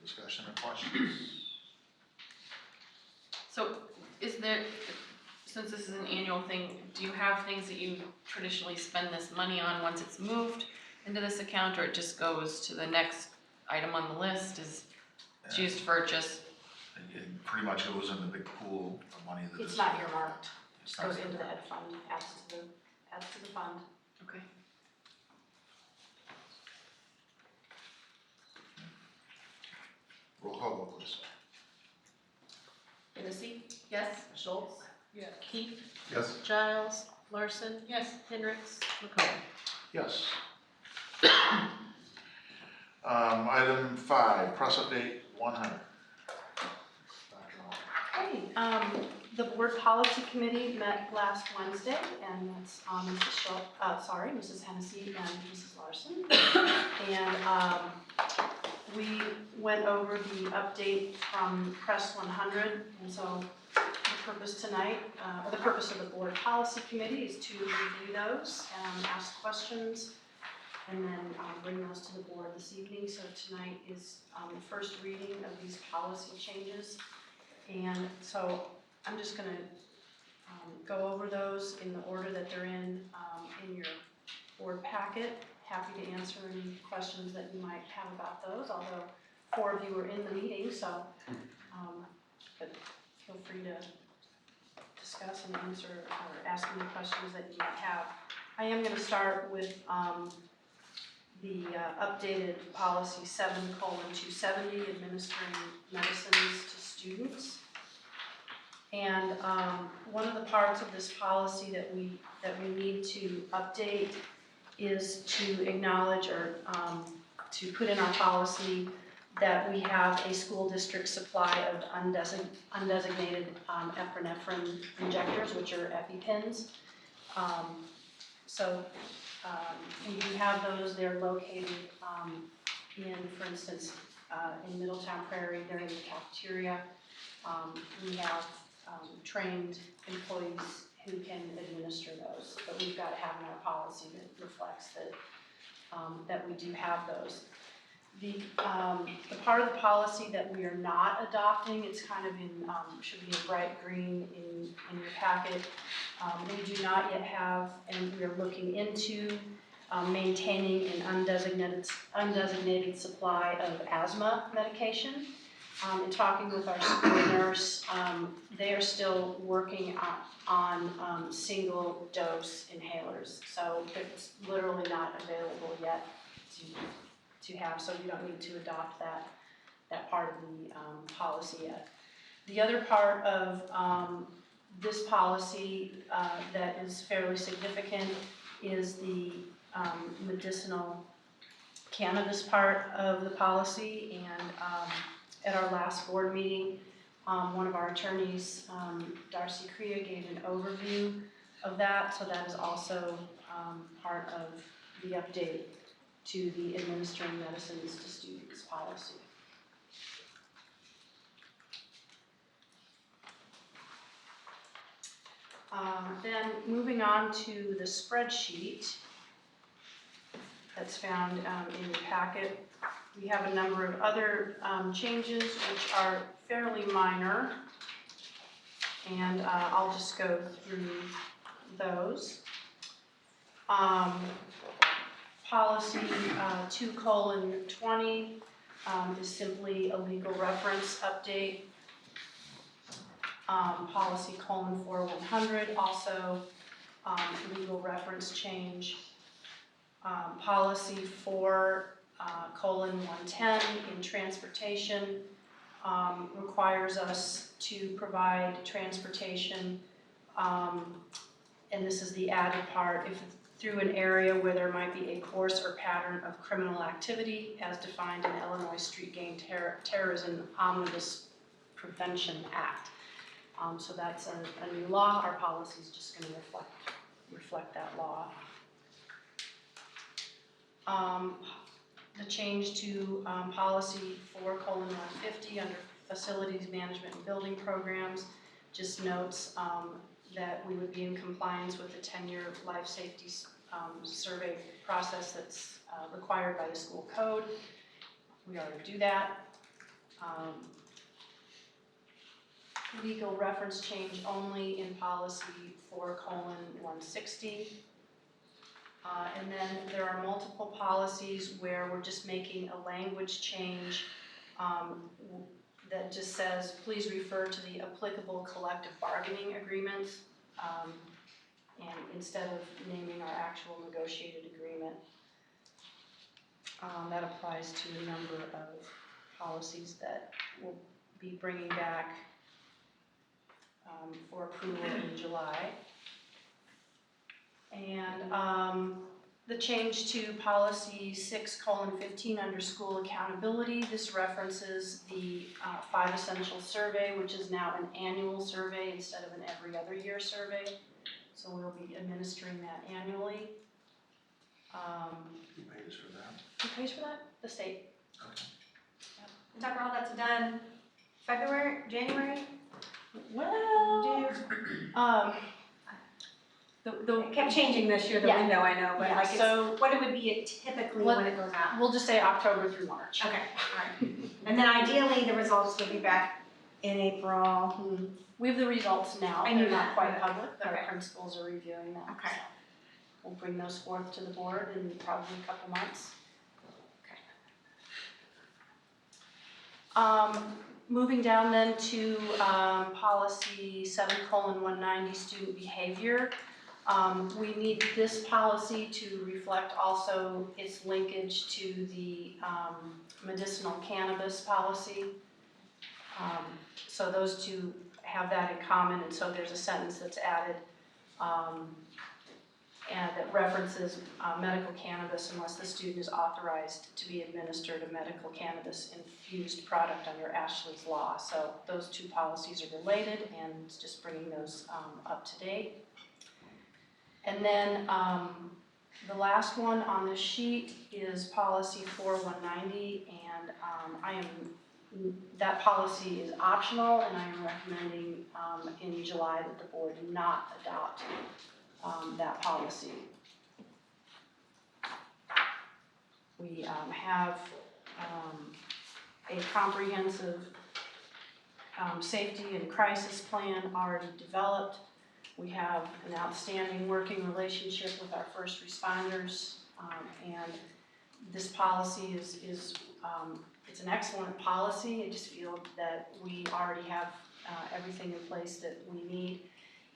Discussion or questions? So is there, since this is an annual thing, do you have things that you traditionally spend this money on once it's moved into this account, or it just goes to the next item on the list? Is it's used for just? It pretty much goes in the big pool of money that It's is. not earmarked. It It's goes not into the ed fund, adds to the fund. Okay. Roll call vote, please. Hennessy, Yes. Schultz, Yes. Keith, Yes? Giles, Larson, Yes. Hendricks, McComb. Yes. Item 5, press update 100. Dr. Hall. Hey, The board policy committee met last Wednesday, and that's Mrs. Hennessy and Mrs. Larson. And we went over the update from Press 100, and so the purpose tonight, or the purpose of the board policy committee is to review those and ask questions, and then bring those to the board this evening. So tonight is the first reading of these policy changes. And so I'm just gonna go over those in the order that they're in your board packet. Happy to answer any questions that you might have about those, although 4 of you were in the meeting, so but feel free to discuss and answer or ask any questions that you might have. I am gonna start with the updated policy 7:270, administering medicines to students. And one of the parts of this policy that we need to update is to acknowledge or to put in our policy that we have a school district supply of undesignated epinephrine injectors, which are EpiPens. We do have those. They're located in, for instance, in Middletown Prairie. They're in the cafeteria. We have trained employees who can administer those, but we've got to have in our policy that reflects that we do have those. The part of the policy that we are not adopting, it's kind of in, should be in bright green in your packet. We do not yet have, and we are looking into maintaining an undesignated supply of asthma medication. In talking with our school nurse, they are still working on single dose inhalers. So it's literally not available yet to have, so we don't need to adopt that part of the policy yet. The other part of this policy that is fairly significant is the medicinal cannabis part of the policy. And at our last board meeting, one of our attorneys, Darcy Crea, gave an overview of that, so that is also part of the update to the administering medicines to students policy. Then moving on to the spreadsheet that's found in your packet, we have a number of other changes which are fairly minor, and I'll just go through those. Policy 2:20 is simply a legal reference update. Policy 4:100 also legal reference change. Policy 4:110 in transportation requires us to provide transportation, and this is the added part, if through an area where there might be a course or pattern of criminal activity as defined in Illinois Street Gang Terrorism Omnibus Prevention Act. So that's a new law. Our policy is just going to reflect that law. The change to policy 4:150 under facilities management and building programs just notes that we would be in compliance with the 10-year life safety survey process that's required by the school code. We already do that. Legal reference change only in policy 4:160. And then there are multiple policies where we're just making a language change that just says, please refer to the applicable collective bargaining agreements, and instead of naming our actual negotiated agreement. That applies to a number of policies that we'll be bringing back for approval in July. And the change to policy 6:15 under school accountability. This references the 5 essential survey, which is now an annual survey instead of an every other year survey. So we'll be administering that annually. Who pays for that? Who pays for that? The state. Dr. Hall, that's done February, January? Well, It kept changing this year, the Yeah. window, I know, but Yeah, like, it's, so- what it would be typically when it goes out? we'll just say October through March. Okay, alright. And then ideally, the results will be back in April. We have the results now. I knew They're not that, quite but- public, but our okay. principals are reviewing them. Okay. So we'll bring those forth to the board in probably a couple months. Moving down then to policy 7:190, student behavior. We need this policy to reflect also its linkage to the medicinal cannabis policy. So those two have that in common, and so there's a sentence that's added and that references medical cannabis unless the student is authorized to be administered a medical cannabis infused product under Ashley's law. So those two policies are related, and it's just bringing those up to date. And then the last one on this sheet is policy 4190, and that policy is optional, and I am recommending in July that the board not adopt that policy. We have a comprehensive safety and crisis plan already developed. We have an outstanding working relationship with our first responders, and this policy is it's an excellent policy. I just feel that we already have everything in place that we need.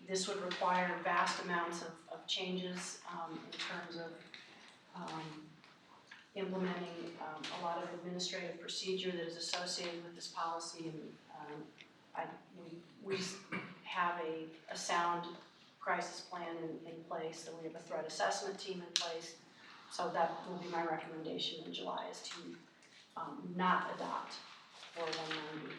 This would require vast amounts of changes in terms of implementing a lot of administrative procedure that is associated with this policy, and we have a sound crisis plan in place, and we have a threat assessment team in place. So that will be my recommendation in July, is to not adopt 4190.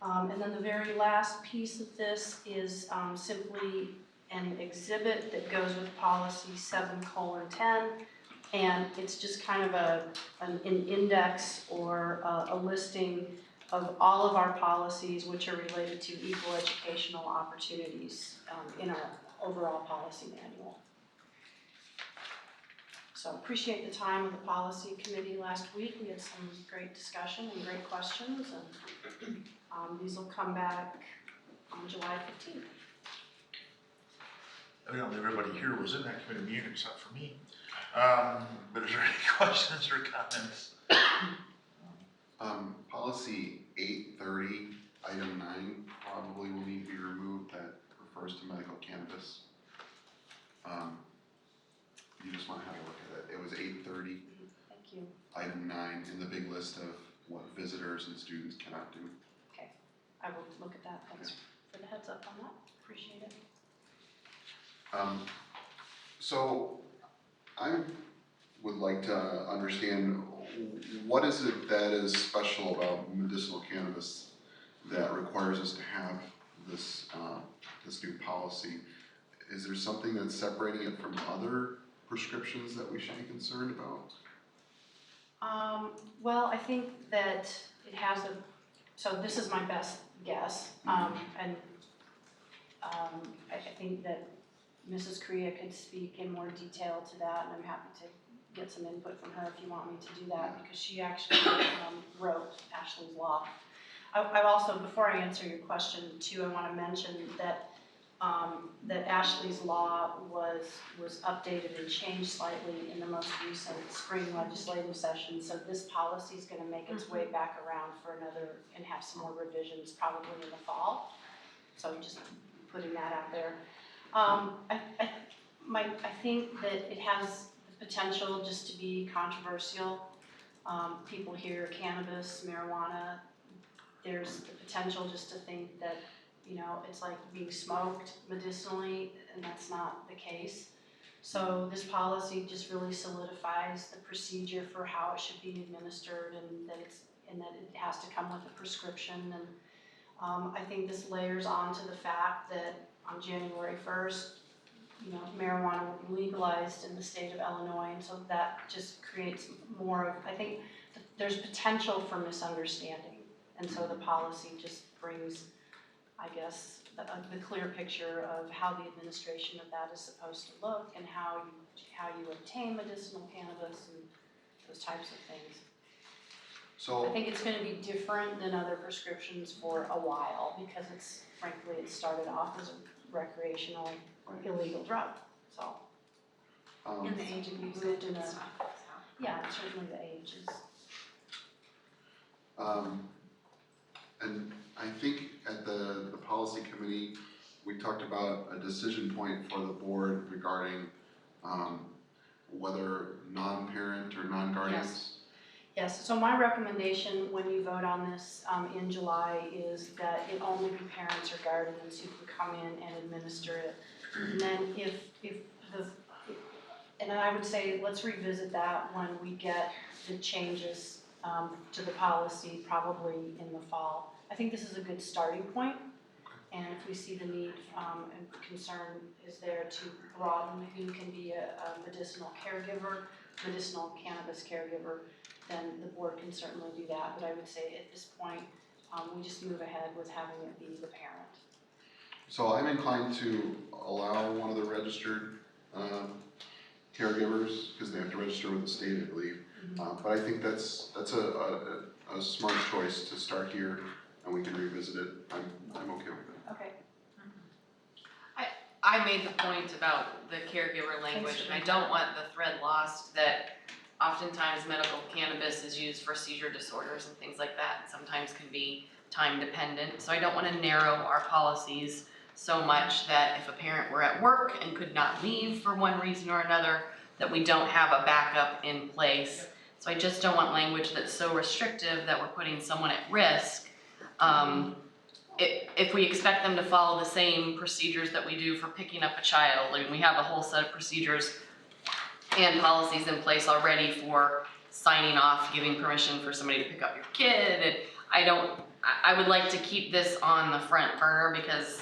And then the very last piece of this is simply an exhibit that goes with policy 7:10, and it's just kind of an index or a listing of all of our policies which are related to equal educational opportunities in our overall policy manual. So appreciate the time of the policy committee last week. We had some great discussion and great questions, and these will come back on July 15th. Evidently, everybody here was in that committee meeting except for me. But is there any questions or comments? Policy 830, item 9, probably will need to be removed. That refers to medical cannabis. You just want to have a look at it. It was 830, Thank you. item 9, in the big list of what visitors and students cannot do. I will look at that. Thanks for the heads up on that. Appreciate it. So I would like to understand, what is it that is special about medicinal cannabis that requires us to have this, this new policy? Is there something that's separating it from other prescriptions that we should be concerned about? Well, I think that it has so this is my best guess, and I think that Mrs. Correa could speak in more detail to that, and I'm happy to get some input from her if you want me to do that, because she actually wrote Ashley's law. I also, before I answer your question too, I want to mention that that Ashley's law was updated and changed slightly in the most recent spring legislative session. So this policy is going to make its way back around for another, and have some more revisions probably in the fall. So just putting that out there. I think that it has the potential just to be controversial. People hear cannabis, marijuana. There's the potential just to think that, you know, it's like being smoked medicinally, and that's not the case. So this policy just really solidifies the procedure for how it should be administered and that it has to come with a prescription. And I think this layers on to the fact that on January 1st, marijuana will be legalized in the state of Illinois, and so that just creates more of, I think, there's potential for misunderstanding. And so the policy just brings, I guess, the clear picture of how the administration of that is supposed to look and how you obtain medicinal cannabis and those types of things. So. I think it's gonna be different than other prescriptions for a while because frankly, it started off as a recreational illegal drug, so. And the age of use Moved in a, stuff. yeah, certainly the age is. And I think at the policy committee, we talked about a decision point for the board regarding whether non-parent or non-guardians. Yes, so my recommendation when you vote on this in July is that it only be parents or guardians who can come in and administer it. And then and I would say, let's revisit that when we get the changes to the policy, probably in the fall. I think this is a good starting point, and if we see the need and concern is there to broaden who can be a medicinal cannabis caregiver, then the board can certainly do that. But I would say at this point, we just move ahead with having it be the parent. So I'm inclined to allow one of the registered caregivers, because they have to register with the state, I believe. But I think that's a smart choice to start here, and we can revisit it. I'm okay with that. Okay. I made the point about the caregiver language, and I don't want the thread lost that oftentimes medical cannabis is used for seizure disorders and things like that, and sometimes can be time dependent. So I don't want to narrow our policies so much that if a parent were at work and could not leave for one reason or another, that we don't have a backup in place. So I just don't want language that's so restrictive that we're putting someone at risk. If we expect them to follow the same procedures that we do for picking up a child, and we have a whole set of procedures and policies in place already for signing off, giving permission for somebody to pick up your kid, and I would like to keep this on the front burner because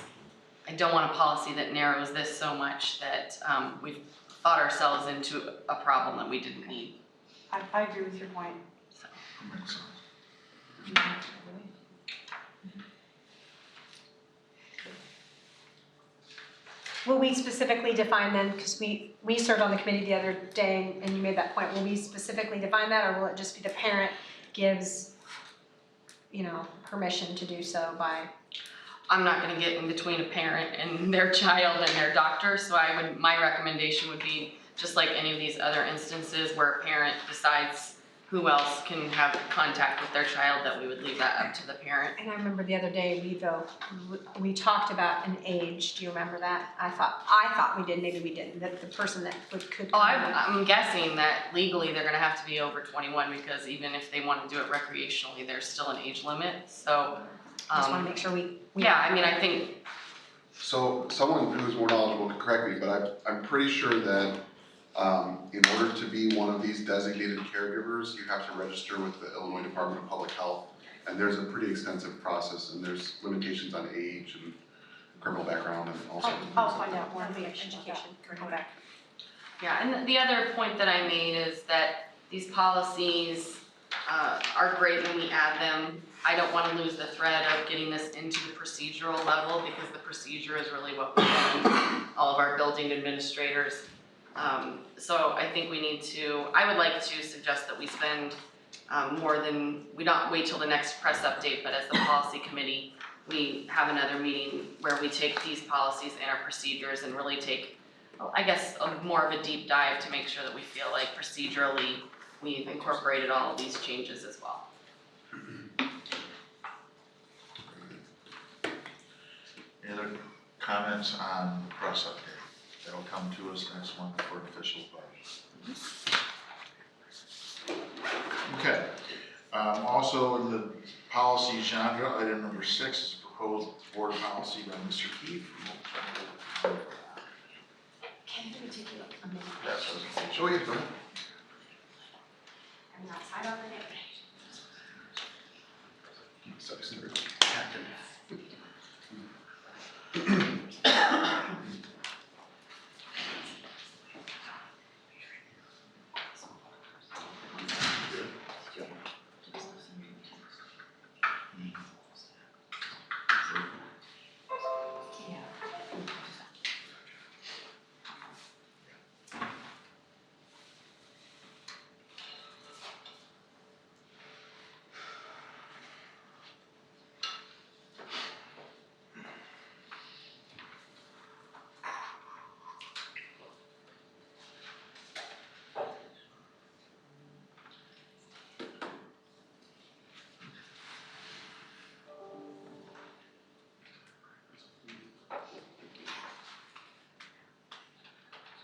I don't want a policy that narrows this so much that we've thought ourselves into a problem that we didn't need. I agree with your point. So. Makes sense. Will we specifically define then, because we served on the committee the other day and you made that point, will we specifically define that, or will it just be the parent gives, permission to do so by? I'm not gonna get in between a parent and their child and their doctor, so my recommendation would be just like any of these other instances where a parent decides who else can have contact with their child, that we would leave that up to the parent. And I remember the other day we talked about an age. Do you remember that? I thought we did. Maybe we didn't. That the person that could. Oh, I'm guessing that legally they're gonna have to be over 21 because even if they want to do it recreationally, there's still an age limit. So. Just want to make sure we. Yeah, I mean, I think. So someone who's more knowledgeable can correct me, but I'm pretty sure that in order to be one of these designated caregivers, you have to register with the Illinois Department of Public Health. And there's a pretty extensive process, and there's limitations on age and criminal background and all sorts of things. I'll find out more information about that. Come back. Yeah, and the other point that I made is that these policies are great when we add them. I don't want to lose the thread of getting this into the procedural level because the procedure is really what we want all of our building administrators. So I think I would like to suggest that we spend we don't wait till the next press update, but as the policy committee, we have another meeting where we take these policies and our procedures and really take, I guess, more of a deep dive to make sure that we feel like procedurally we've incorporated all of these changes as well. Any other comments on the press update? That'll come to us next month for an official vote. Okay. Also in the policy genre, item number 6 is a proposed board policy by Mr. Keefe. Can we take a minute? Yes. Show you, go ahead. I'm outside on the day.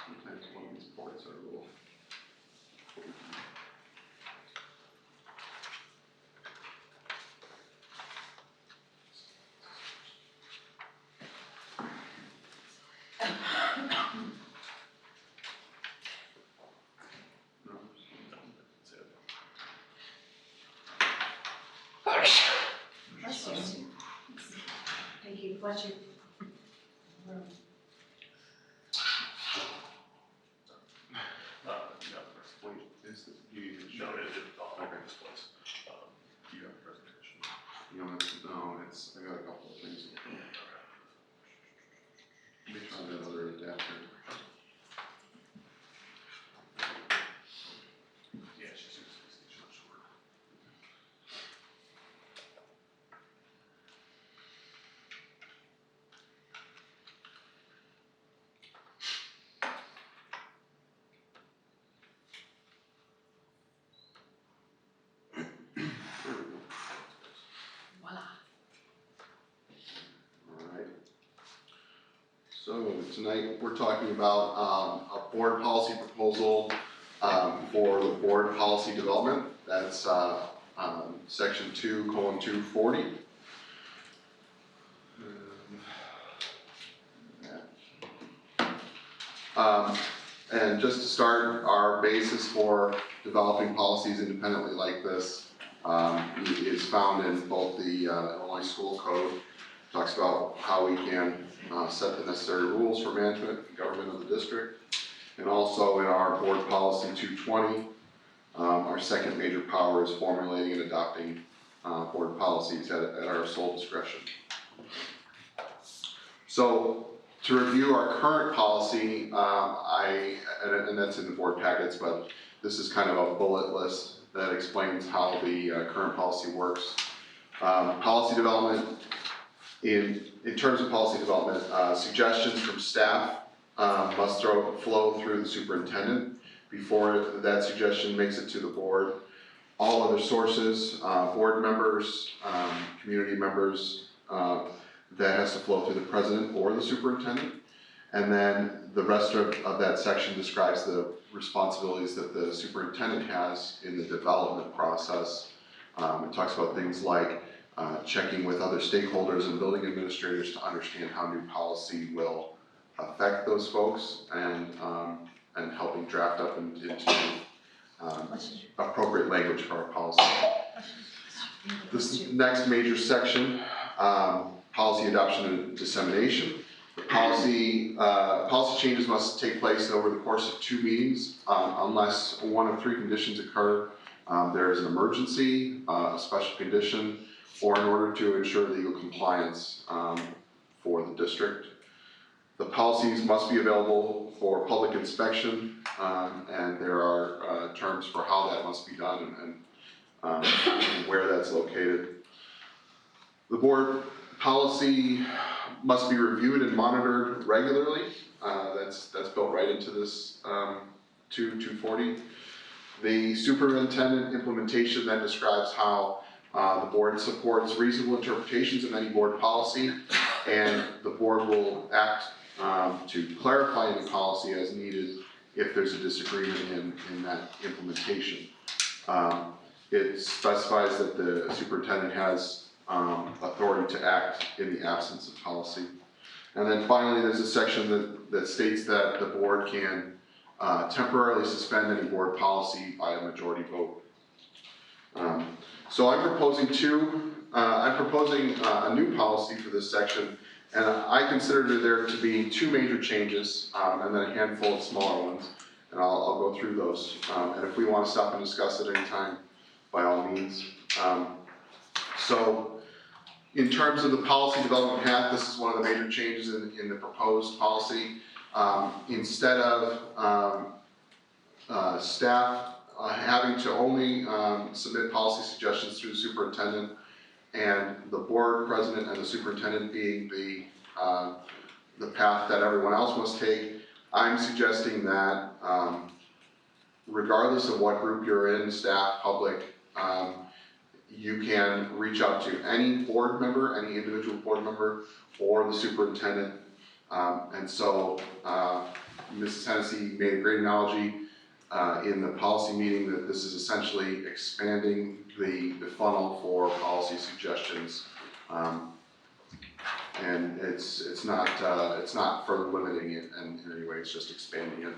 Sometimes one of these boards are a little. Thank you, bless you. You have a presentation? You know, no, it's, I got a couple of things. Let me try that other adapter. Yeah, she's short. Alright. So tonight, we're talking about a board policy proposal for the board policy development. That's section 2:240. And just to start, our basis for developing policies independently like this is found in both the Illinois School Code. Talks about how we can set the necessary rules for management and government of the district. And also in our board policy 220, our second major power is formulating and adopting board policies at our sole discretion. So to review our current policy, and that's in the board packets, but this is kind of a bullet list that explains how the current policy works. Policy development, in terms of policy development, suggestions from staff must flow through the superintendent before that suggestion makes it to the board. All other sources, board members, community members, that has to flow through the president or the superintendent. And then the rest of that section describes the responsibilities that the superintendent has in the development process. It talks about things like checking with other stakeholders and building administrators to understand how new policy will affect those folks, and helping draft up into appropriate language for our policy. This next major section, policy adoption and dissemination. The policy changes must take place over the course of 2 meetings unless one of 3 conditions occur. There is an emergency, a special condition, or in order to ensure legal compliance for the district. The policies must be available for public inspection, and there are terms for how that must be done and where that's located. The board policy must be reviewed and monitored regularly. That's built right into this 240. The superintendent implementation then describes how the board supports reasonable interpretations of any board policy, and the board will act to clarify any policy as needed if there's a disagreement in that implementation. It specifies that the superintendent has authority to act in the absence of policy. And then finally, there's a section that states that the board can temporarily suspend any board policy by a majority vote. So I'm proposing a new policy for this section, and I consider there to be two major changes, and then a handful of smaller ones, and I'll go through those. And if we want to stop and discuss at any time, by all means. So in terms of the policy development path, this is one of the major changes in the proposed policy. Instead of staff having to only submit policy suggestions through the superintendent, and the board president and the superintendent being the path that everyone else must take, I'm suggesting that regardless of what group you're in, staff, public, you can reach out to any board member, any individual board member, or the superintendent. And so Mrs. Hennessy made a great analogy in the policy meeting that this is essentially expanding the funnel for policy suggestions. And it's not further limiting it in any way, it's just expanding it.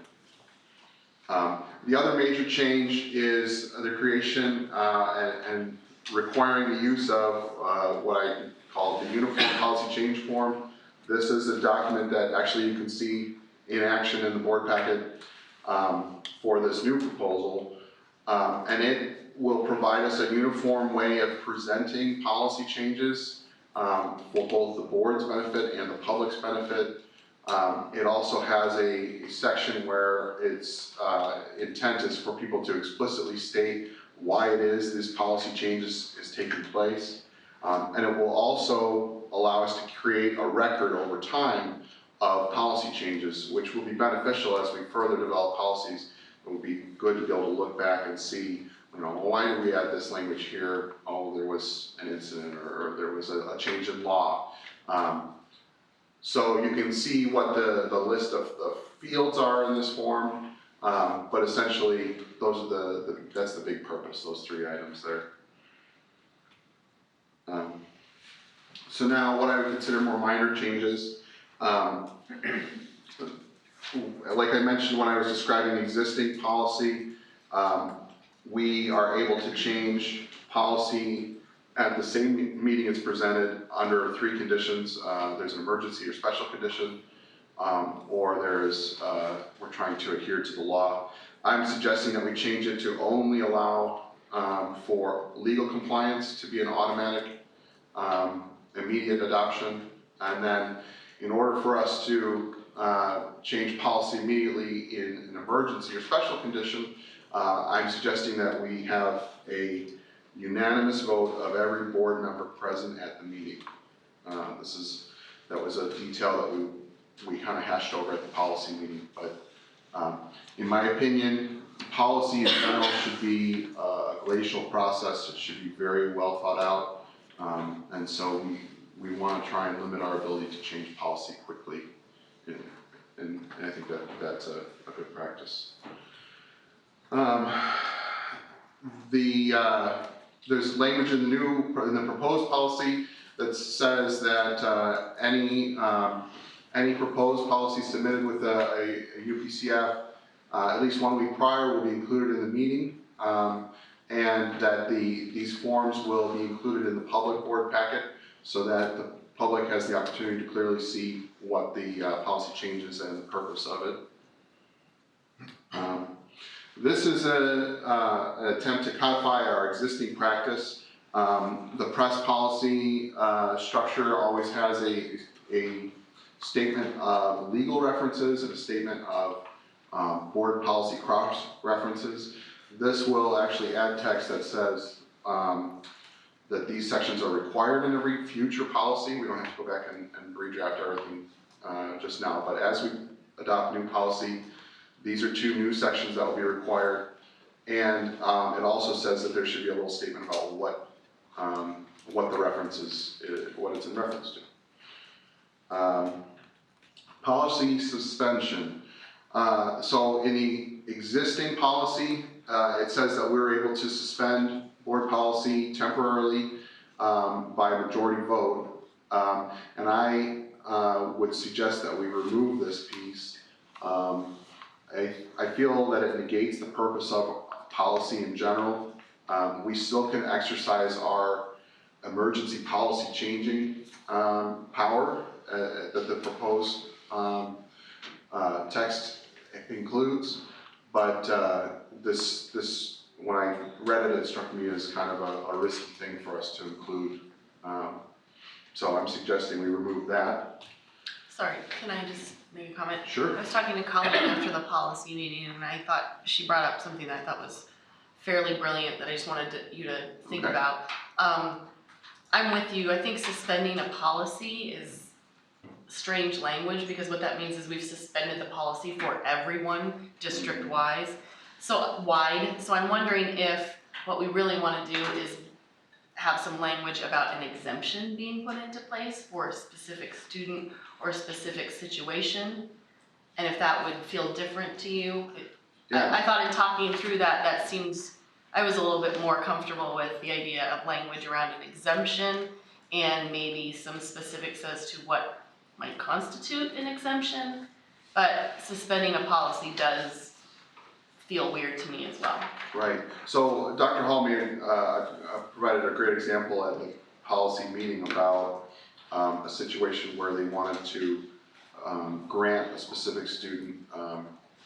The other major change is the creation and requiring the use of what I call the Uniform Policy Change Form. This is a document that actually you can see in action in the board packet for this new proposal. And it will provide us a uniform way of presenting policy changes for both the board's benefit and the public's benefit. It also has a section where its intent is for people to explicitly state why it is this policy change is taking place. And it will also allow us to create a record over time of policy changes, which will be beneficial as we further develop policies. It will be good to be able to look back and see, why did we add this language here? Oh, there was an incident, or there was a change in law. So you can see what the list of the fields are in this form, but essentially that's the big purpose, those three items there. So now what I would consider more minor changes, like I mentioned when I was describing the existing policy, we are able to change policy at the same meeting it's presented under three conditions. There's an emergency or special condition, or we're trying to adhere to the law. I'm suggesting that we change it to only allow for legal compliance to be an automatic immediate adoption. And then in order for us to change policy immediately in an emergency or special condition, I'm suggesting that we have a unanimous vote of every board member present at the meeting. That was a detail that we kind of hashed over at the policy meeting, but in my opinion, policy in general should be a glacial process. It should be very well thought out, and so we want to try and limit our ability to change policy quickly, and I think that's a good practice. There's language in the proposed policy that says that any proposed policy submitted with a UPCF at least 1 week prior will be included in the meeting, and that these forms will be included in the public board packet so that the public has the opportunity to clearly see what the policy changes and the purpose of it. This is an attempt to codify our existing practice. The press policy structure always has a statement of legal references and a statement of board policy cross references. This will actually add text that says that these sections are required in every future policy. We don't have to go back and redraft everything just now, but as we adopt new policy, these are two new sections that will be required, and it also says that there should be a little statement about what the reference is, what it's in reference to. Policy suspension. So in the existing policy, it says that we're able to suspend board policy temporarily by majority vote, and I would suggest that we remove this piece. I feel that it negates the purpose of policy in general. We still can exercise our emergency policy changing power that the proposed text includes, but this when I read it, it struck me as kind of a risky thing for us to include. So I'm suggesting we remove that. Sorry, can I just make a comment? Sure. I was talking to Colleen after the policy meeting, and I thought she brought up something that I thought was fairly brilliant that I just wanted you to think Okay. about. I'm with you. I think suspending a policy is strange language, because what that means is we've suspended the policy for everyone district-wise. So I'm wondering if what we really want to do is have some language about an exemption being put into place for a specific student or a specific situation, and if that would feel different to you. Yeah. I thought in talking through that seems, I was a little bit more comfortable with the idea of language around an exemption and maybe some specifics as to what might constitute an exemption, but suspending a policy does feel weird to me as well. Right, so Dr. Hallman provided a great example at the policy meeting about a situation where they wanted to grant a specific student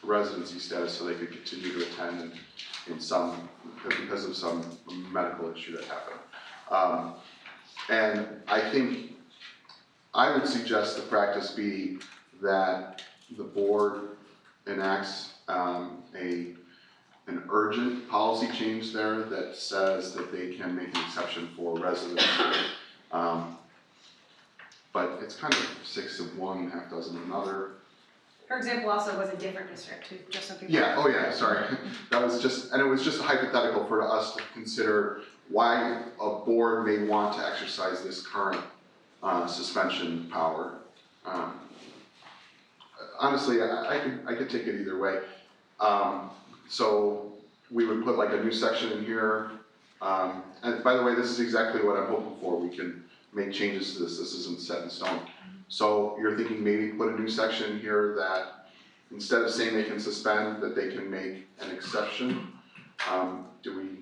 residency status so they could continue to attend in some, because of some medical issue that happened. And I think I would suggest the practice be that the board enacts an urgent policy change there that says that they can make an exception for residents. But it's kind of 6 of one, half dozen of another. Her example also was a different district, too, just so people. Yeah, oh yeah, sorry. That was just, and it was just a hypothetical for us to consider why a board may want to exercise this current suspension power. Honestly, I could take it either way. So we would put like a new section in here. And by the way, this is exactly what I'm hoping for. We can make changes to this. This isn't set in stone. So you're thinking maybe put a new section here that instead of saying they can suspend, that they can make an exception. Do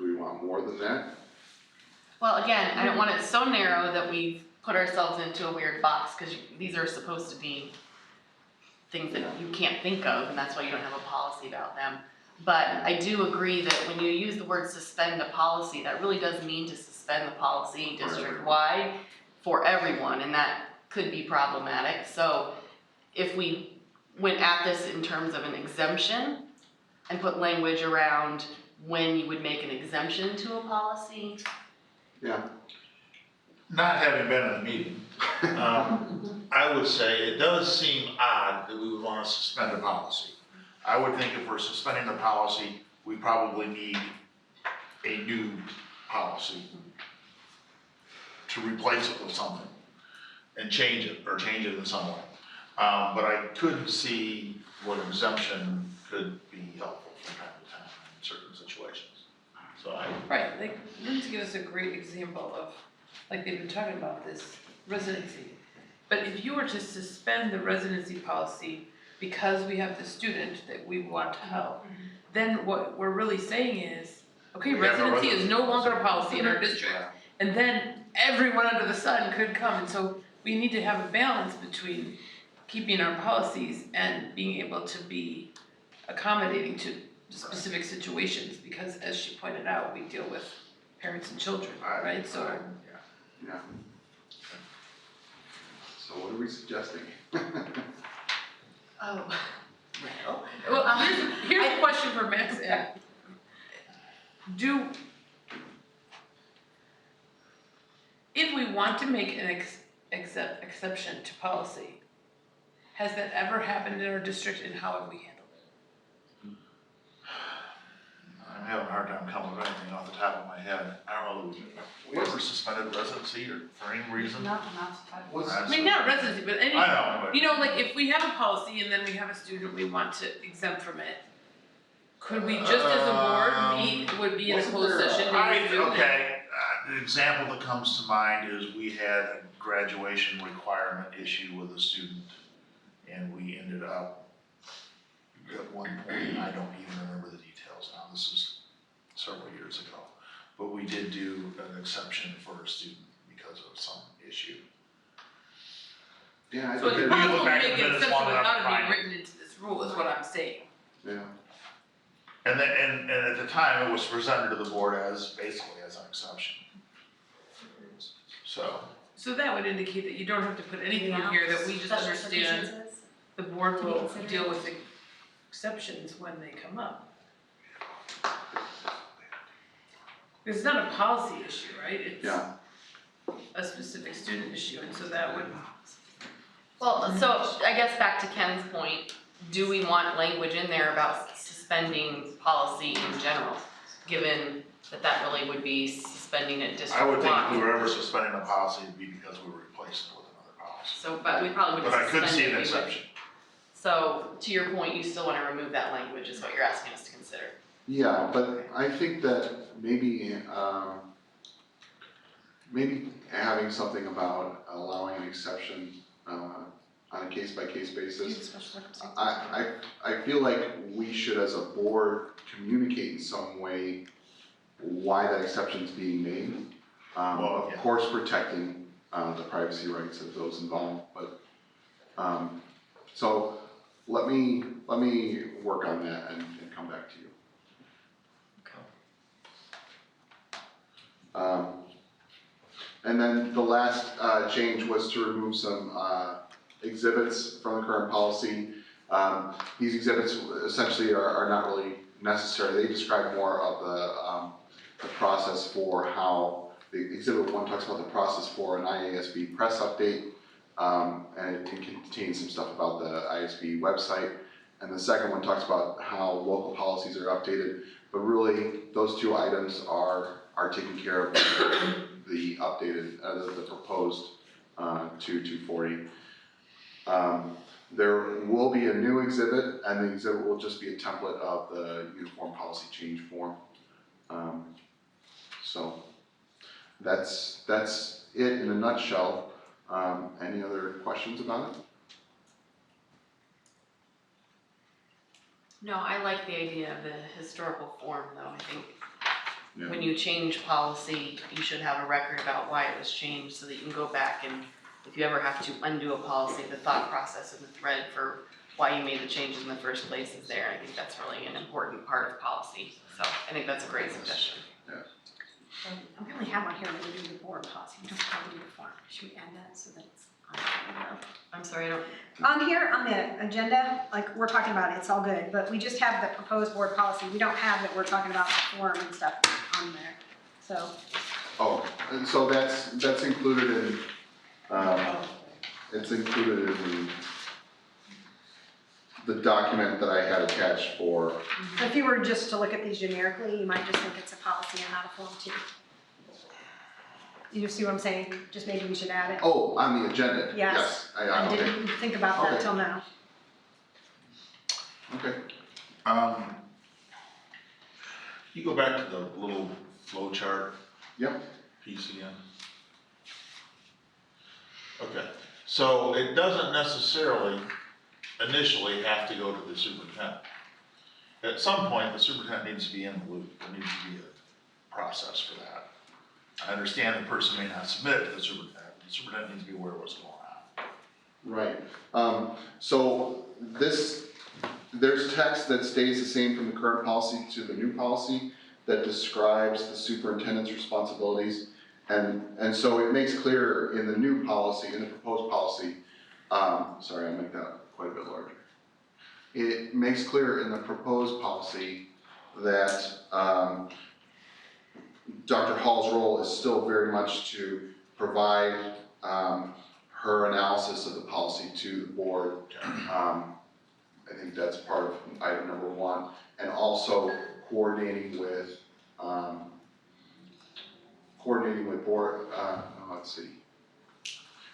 we want more than that? Well, again, I don't want it so narrow that we've put ourselves into a weird box, because these are supposed to be things that you can't think of, and that's why you don't have a policy about them. But I do agree that when you use the word suspend a policy, that really does mean to suspend the policy district-wide for everyone, and that could be problematic. So if we went at this in terms of an exemption and put language around when you would make an exemption to a policy. Yeah. Not having been in the meeting, I would say it does seem odd that we would want to suspend a policy. I would think if we're suspending the policy, we probably need a new policy to replace it with something and change it in some way. But I could see what exemption could be helpful from time to time in certain situations. So Right, like Lindsay gave us a great example of, like they've been talking about this residency. But if you were to suspend the residency policy because we have the student that we want to help, then what we're really saying is, okay, We have no residency is no longer a policy in our Yeah. district. And then everyone under the sun could come, and so we need to have a balance between keeping our policies and being able to be accommodating to specific situations, because as she pointed out, we deal with parents and children, right? So Yeah. So what are we suggesting? Oh, well. well, here's a question for Max. If we want to make an exception to policy, has that ever happened in our district, and how have we handled it? I'm having a hard time coming up with anything off the top of my head. I don't know, we ever suspended residency or for any reason? Not I mean, not residency, but any, I know, but. you know, like if we have a policy and then we have a student we want to exempt from it, could we just as a board meet, would be in a closed session? Okay, An example that comes to mind is we had a graduation requirement issue with a student, and we ended up, at one point, I don't even remember the details now, this is several years ago, but we did do an exception for a student because of some issue. Yeah, I So think it's We can possible look to back make at the an minutes exception long enough to without it find being written into this rule, is what I'm saying. yeah. And then, and at the time, it was presented to the board as, basically as an exception. So, So that would indicate that you don't have to put anything in here, that we just Special understand circumstances. the board To be will considered. deal with the exceptions when they come up. It's not a policy issue, right? It's Yeah. a specific student issue, and so that would, Well, so I guess back to Ken's point, do we want language in there about suspending policy in general? Given that that really would be suspending it I would think if we district-wide. were ever suspending a policy, it'd be because we were replacing it with another policy. So, but we probably But wouldn't I could suspend see it, an we would- exception. So, to your point, you still wanna remove that language, is what you're asking us to consider. Yeah, but I think that maybe, maybe having something about allowing an exception, on a case-by-case basis. I feel like we should, as a board, communicate in some way why that exception's being made. Well, Of yeah. course, protecting, the privacy rights of those involved, but, so let me work on that and come back to you. And then the last change was to remove some exhibits from the current policy. These exhibits essentially are not really necessary. They describe more of the process for how, the exhibit 1 talks about the process for an IASB press update, and it contains some stuff about the IASB website. And the second one talks about how local policies are updated, but really, those two items are taken care of the updated, the proposed 240. There will be a new exhibit, and the exhibit will just be a template of the uniform policy change form. So that's it in a nutshell. Any other questions about it? No, I like the idea of the historical form, though, I think Yeah. when you change policy, you should have a record about why it was changed, so that you can go back and if you ever have to undo a policy, the thought process and the thread for why you made the changes in the first place is there. I think that's really an important part of policy, so I think that's a great suggestion. We only have one here when we do the board policy, we don't have to do the form. Should we add that so that it's on the I'm sorry, I don't, On here, on the agenda, like, we're talking about it, it's all good, but we just have the proposed board policy, we don't have that we're talking about the form and stuff on there, so. Oh, and so that's included in, it's included in the document that I had attached for, So if you were just to look at these generically, you might just think it's a policy and not a form too. You see what I'm saying? Just maybe we should add it. oh, on the agenda, Yes. yes, I okay, didn't think about that Okay. till now. okay. You go back to the little flow chart. Yep. Piece again. Okay, so it doesn't necessarily initially have to go to the superintendent. At some point, the superintendent needs to be in the loop, there needs to be a process for that. I understand the person may not submit it to the superintendent needs to be aware of what's going on. Right, so there's text that stays the same from the current policy to the new policy that describes the superintendent's responsibilities. And so it makes clear in the new policy, in the proposed policy, sorry, I'll make that quite a bit larger. It makes clear in the proposed policy that, Dr. Hall's role is still very much to provide, her analysis of the policy to the board. I think that's part of item number 1, and also coordinating with board, let's see.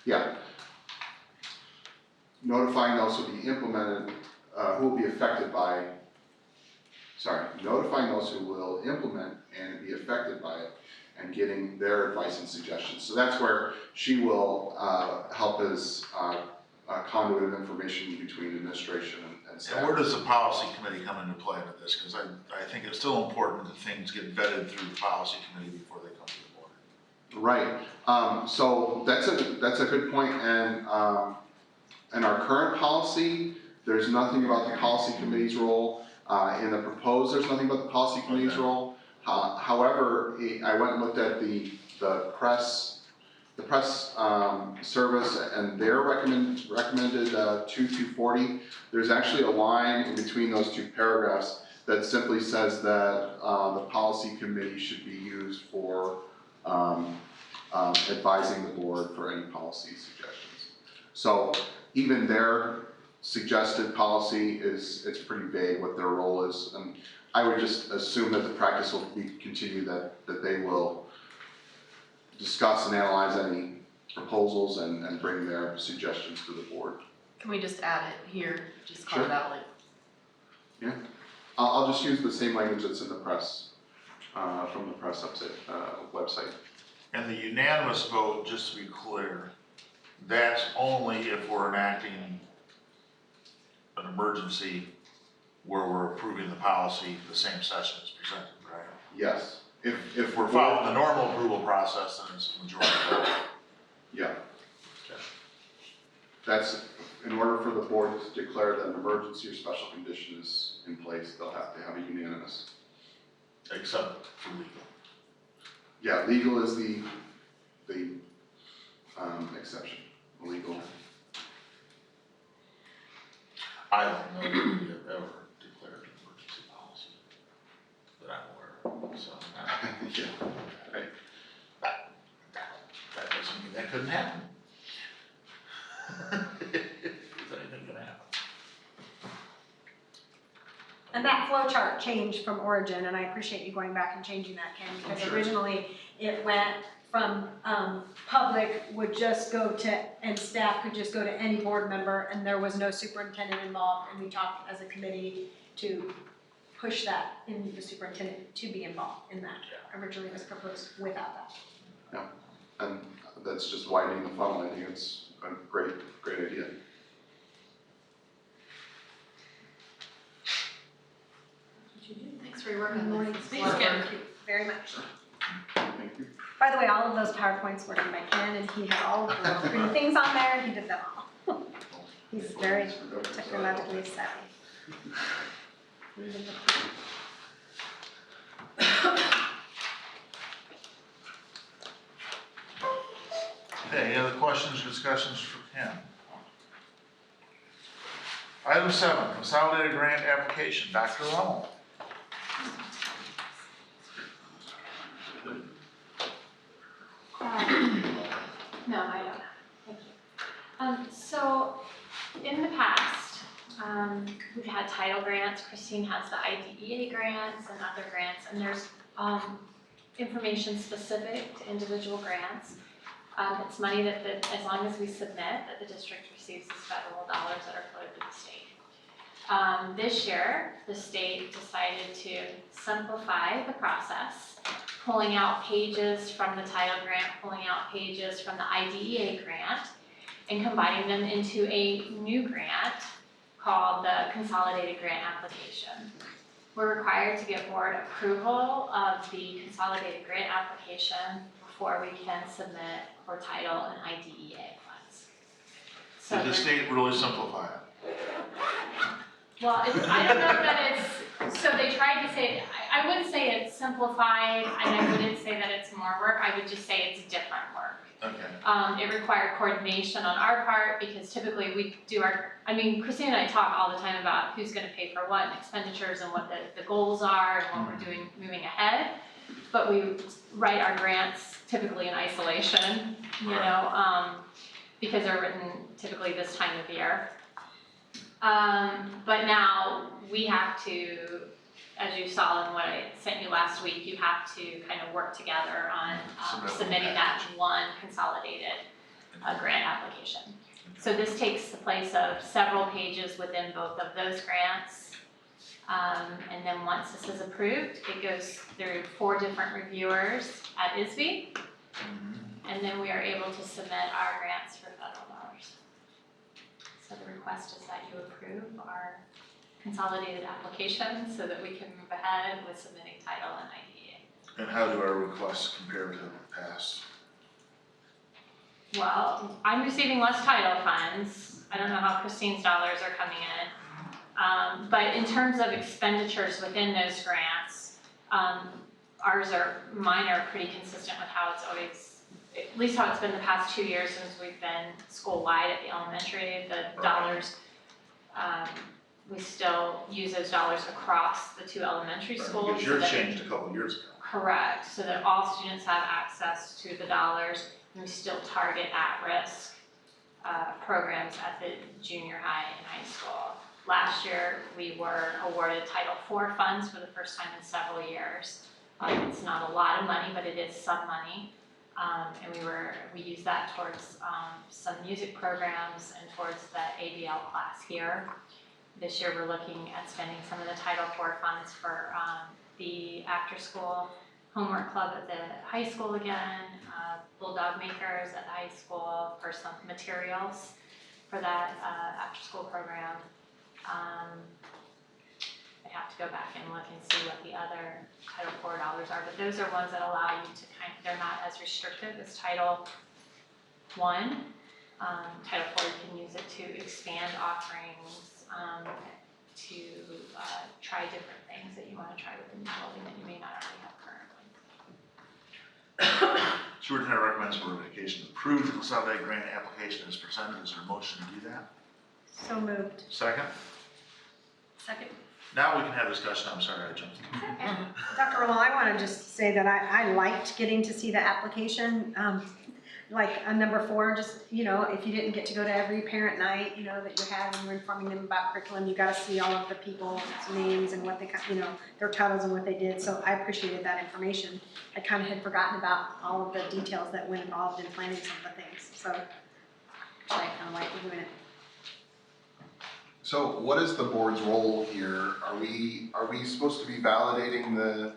Yeah. Notifying those who will be implemented, who will be affected by, notifying those who will implement and be affected by it, and getting their advice and suggestions. So that's where she will help as a conduit of information between administration and staff. And where does the policy committee come into play into this? Because I think it's still important that things get vetted through the policy committee before they come to the board. Right. So that's a good point. And in our current policy, there's nothing about the policy committee's role. In the proposed, there's nothing about the policy committee's role. However, I went and looked at the press service and their recommended 2-240. There's actually a line in between those two paragraphs that simply says that the policy committee should be used for advising the board for any policy suggestions. So even their suggested policy it's pretty vague what their role is, and I would just assume that the practice will continue that they will discuss and analyze any proposals and bring their suggestions to the board. Can we just add it here, just call Sure. it out like? Yeah, I'll just use the same language that's in the press, from the press website. And the unanimous vote, just to be clear, that's only if we're enacting an emergency where we're approving the policy the same session as presented, right? Yes, If we're following the normal approval process, then it's majority vote. yeah. Okay. That's, in order for the board to declare that an emergency or special condition is in place, they'll have to have a unanimous. Except for legal. Yeah, legal is the exception, legal. I don't know that we have ever declared an emergency policy that I'm aware of, so Yeah, right. that doesn't mean that couldn't happen. Is anything gonna happen? And that flow chart changed from origin, and I appreciate you going back and changing that, Ken, because Sure. originally it went from, public would just go to, and staff could just go to any board member, and there was no superintendent involved, and we talked as a committee to push that in the superintendent to be involved in that. Originally it was proposed without that. And that's just widening the funnel. I think it's a great idea. Thanks for your work on Good morning. this. Thank you very much. Thank you. By the way, all of those PowerPoints were done by Ken, and he had all of the little green things on there, and he did them all. He's very technologically savvy. Okay, any other questions or discussions for Ken? Item 7, consolidated grant application, Dr. Rummel. No, I don't. Thank you. So in the past, we've had title grants. Christine has the IDEA grants and other grants, and there's information specific to individual grants. It's money that, as long as we submit, that the district receives these federal dollars that are flowed to the state. This year, the state decided to simplify the process, pulling out pages from the title grant, pulling out pages from the IDEA grant, and combining them into a new grant called the Consolidated Grant Application. We're required to get board approval of the Consolidated Grant Application before we can submit for title and IDEA funds. So Did the state really simplify it? well, I don't know that it's, so they tried to say, I wouldn't say it's simplified, and I wouldn't say that it's more work, I would just say it's different work. Okay. It required coordination on our part, because typically we do Christine and I talk all the time about who's gonna pay for what, and expenditures, and what the goals are, and what we're doing moving ahead. But we write our grants typically in isolation, you know, because they're written typically this time of year. But now we have to, as you saw in what I sent you last week, you have to kind of work together on submitting that one consolidated grant application. So this takes the place of several pages within both of those grants. And then once this is approved, it goes through 4 different reviewers at ISB. And then we are able to submit our grants for federal dollars. So the request is that you approve our consolidated application so that we can move ahead with submitting title and IDEA. And how do our requests compare to past? Well, I'm receiving less title funds. I don't know how Christine's dollars are coming in. But in terms of expenditures within those grants, mine are pretty consistent with how it's always, at least how it's been the past 2 years since we've been school-wide at the elementary. The dollars, we still use those dollars across the 2 elementary schools. Because yours changed a couple of years ago. Correct, so that all students have access to the dollars, and we still target at-risk programs at the junior high and high school. Last year, we were awarded Title IV funds for the first time in several years. It's not a lot of money, but it is some money. And we used that towards some music programs and towards the ABL class here. This year, we're looking at spending some of the Title IV funds for the after-school homework club at the high school again, Bulldog Makers at the high school for some materials for that after-school program. I have to go back and look and see what the other Title IV dollars are, but those are ones that allow you to they're not as restrictive as Title I. Title IV, you can use it to expand offerings, to try different things that you want to try within the building that you may not already have currently. Superintendent recommends Board of Education approve the consolidated grant application as presented. Is there a motion to do that? So moved. Second? Second. Now we can have discussion. I'm sorry, I jumped. Dr. Roll, I want to just say that I liked getting to see the application. Like on number 4, just, if you didn't get to go to every parent night, that you had and you're informing them about curriculum, you got to see all of the people's names and what they, their titles and what they did. So I appreciated that information. I kind of had forgotten about all of the details that went involved in planning some of the things. So I kind of like doing it. So what is the board's role here? Are we supposed to be validating the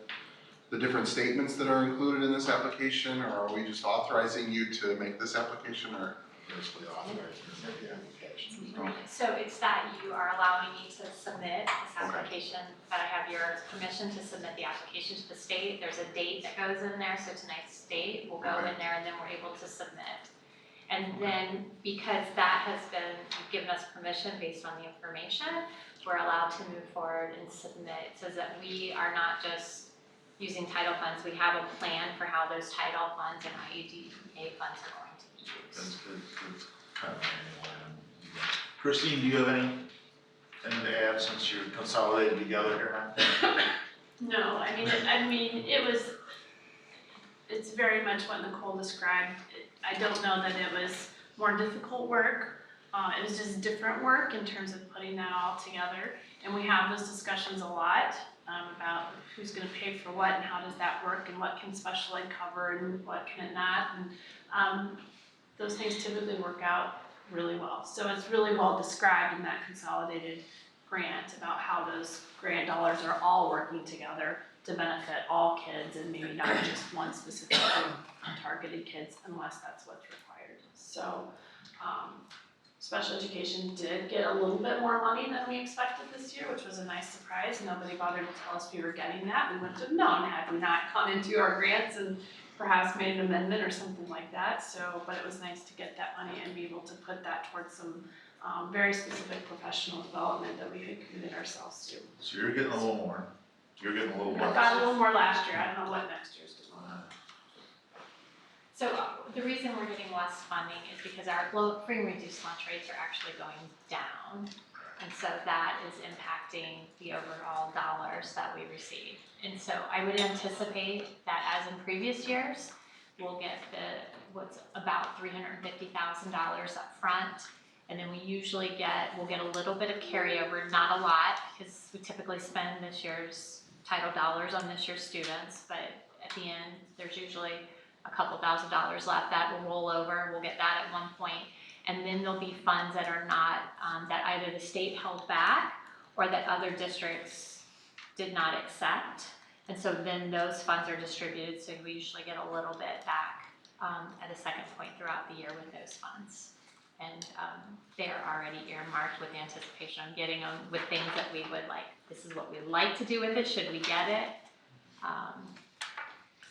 different statements that are included in this application, or are we just authorizing you to make this application, or basically authorizing you to make the application? So it's that you are allowing me to submit this application, that I have your permission to submit the application to the state. There's a date that goes in there, so tonight's date will go in there, and then we're able to submit. And then because that has been, you've given us permission based on the information, we're allowed to move forward and submit, so that we are not just using title funds. We have a plan for how those title funds and IEDA funds are going to be used. That's good. That's kind of an Christine, do you have anything to add since you're consolidated together here now? No, it's very much what Nicole described. I don't know that it was more difficult work. It was just different work in terms of putting that all together. And we have those discussions a lot about who's going to pay for what and how does that work and what can special ed cover and what can it not. And those things typically work out really well. So it's really well described in that consolidated grant about how those grant dollars are all working together to benefit all kids and maybe not just one specific targeted kids unless that's what's required. So special education did get a little bit more money than we expected this year, which was a nice surprise. Nobody bothered to tell us we were getting that. We wouldn't have known had we not gone into our grants and perhaps made an amendment or something like that. So, but it was nice to get that money and be able to put that towards some very specific professional development that we had committed ourselves to. So you're getting a little more. You're getting a little I more. got a little more last year. I don't know what next year's going on. So the reason we're getting less funding is because our free and reduced lunch rates are actually going down. And so that is impacting the overall dollars that we receive. And so I would anticipate that as in previous years, we'll get what's about $350,000 up front. And then we'll get a little bit of carryover, not a lot, because we typically spend this year's title dollars on this year's students, but at the end, there's usually a couple $1,000s left that will roll over. We'll get that at one point. And then there'll be funds that are not, that either the state held back or that other districts did not accept. And so then those funds are distributed, so we usually get a little bit back at a second point throughout the year with those funds. And they're already earmarked with anticipation of getting them with things that we would like, this is what we'd like to do with it, should we get it?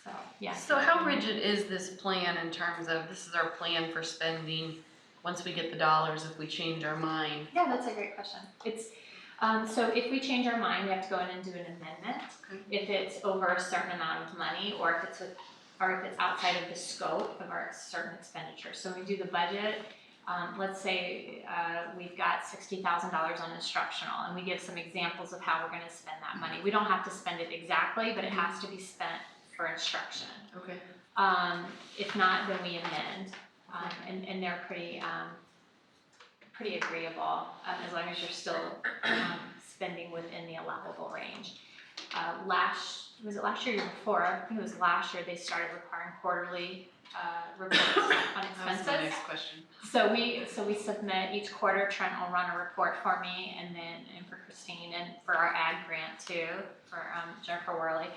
So, yeah. So how rigid is this plan in terms of, this is our plan for spending, once we get the dollars, if we change our mind? Yeah, that's a great question. It's, so if we change our mind, we have to go in and do an amendment. Okay. If it's over a certain amount of money, or if it's outside of the scope of our certain expenditure. So when we do the budget, let's say we've got $60,000 on instructional, and we give some examples of how we're gonna spend that money. We don't have to spend it exactly, but it has to be spent for instruction. Okay. If not, then we amend, and they're pretty agreeable, as long as you're still spending within the allowable range. Was it last year or year before? I think it was last year, they started requiring quarterly reports on expenses. That's my next question. So we submit each quarter. Trent will run a report for me, and for Christine, and for our ag grant too, for Jennifer Worley.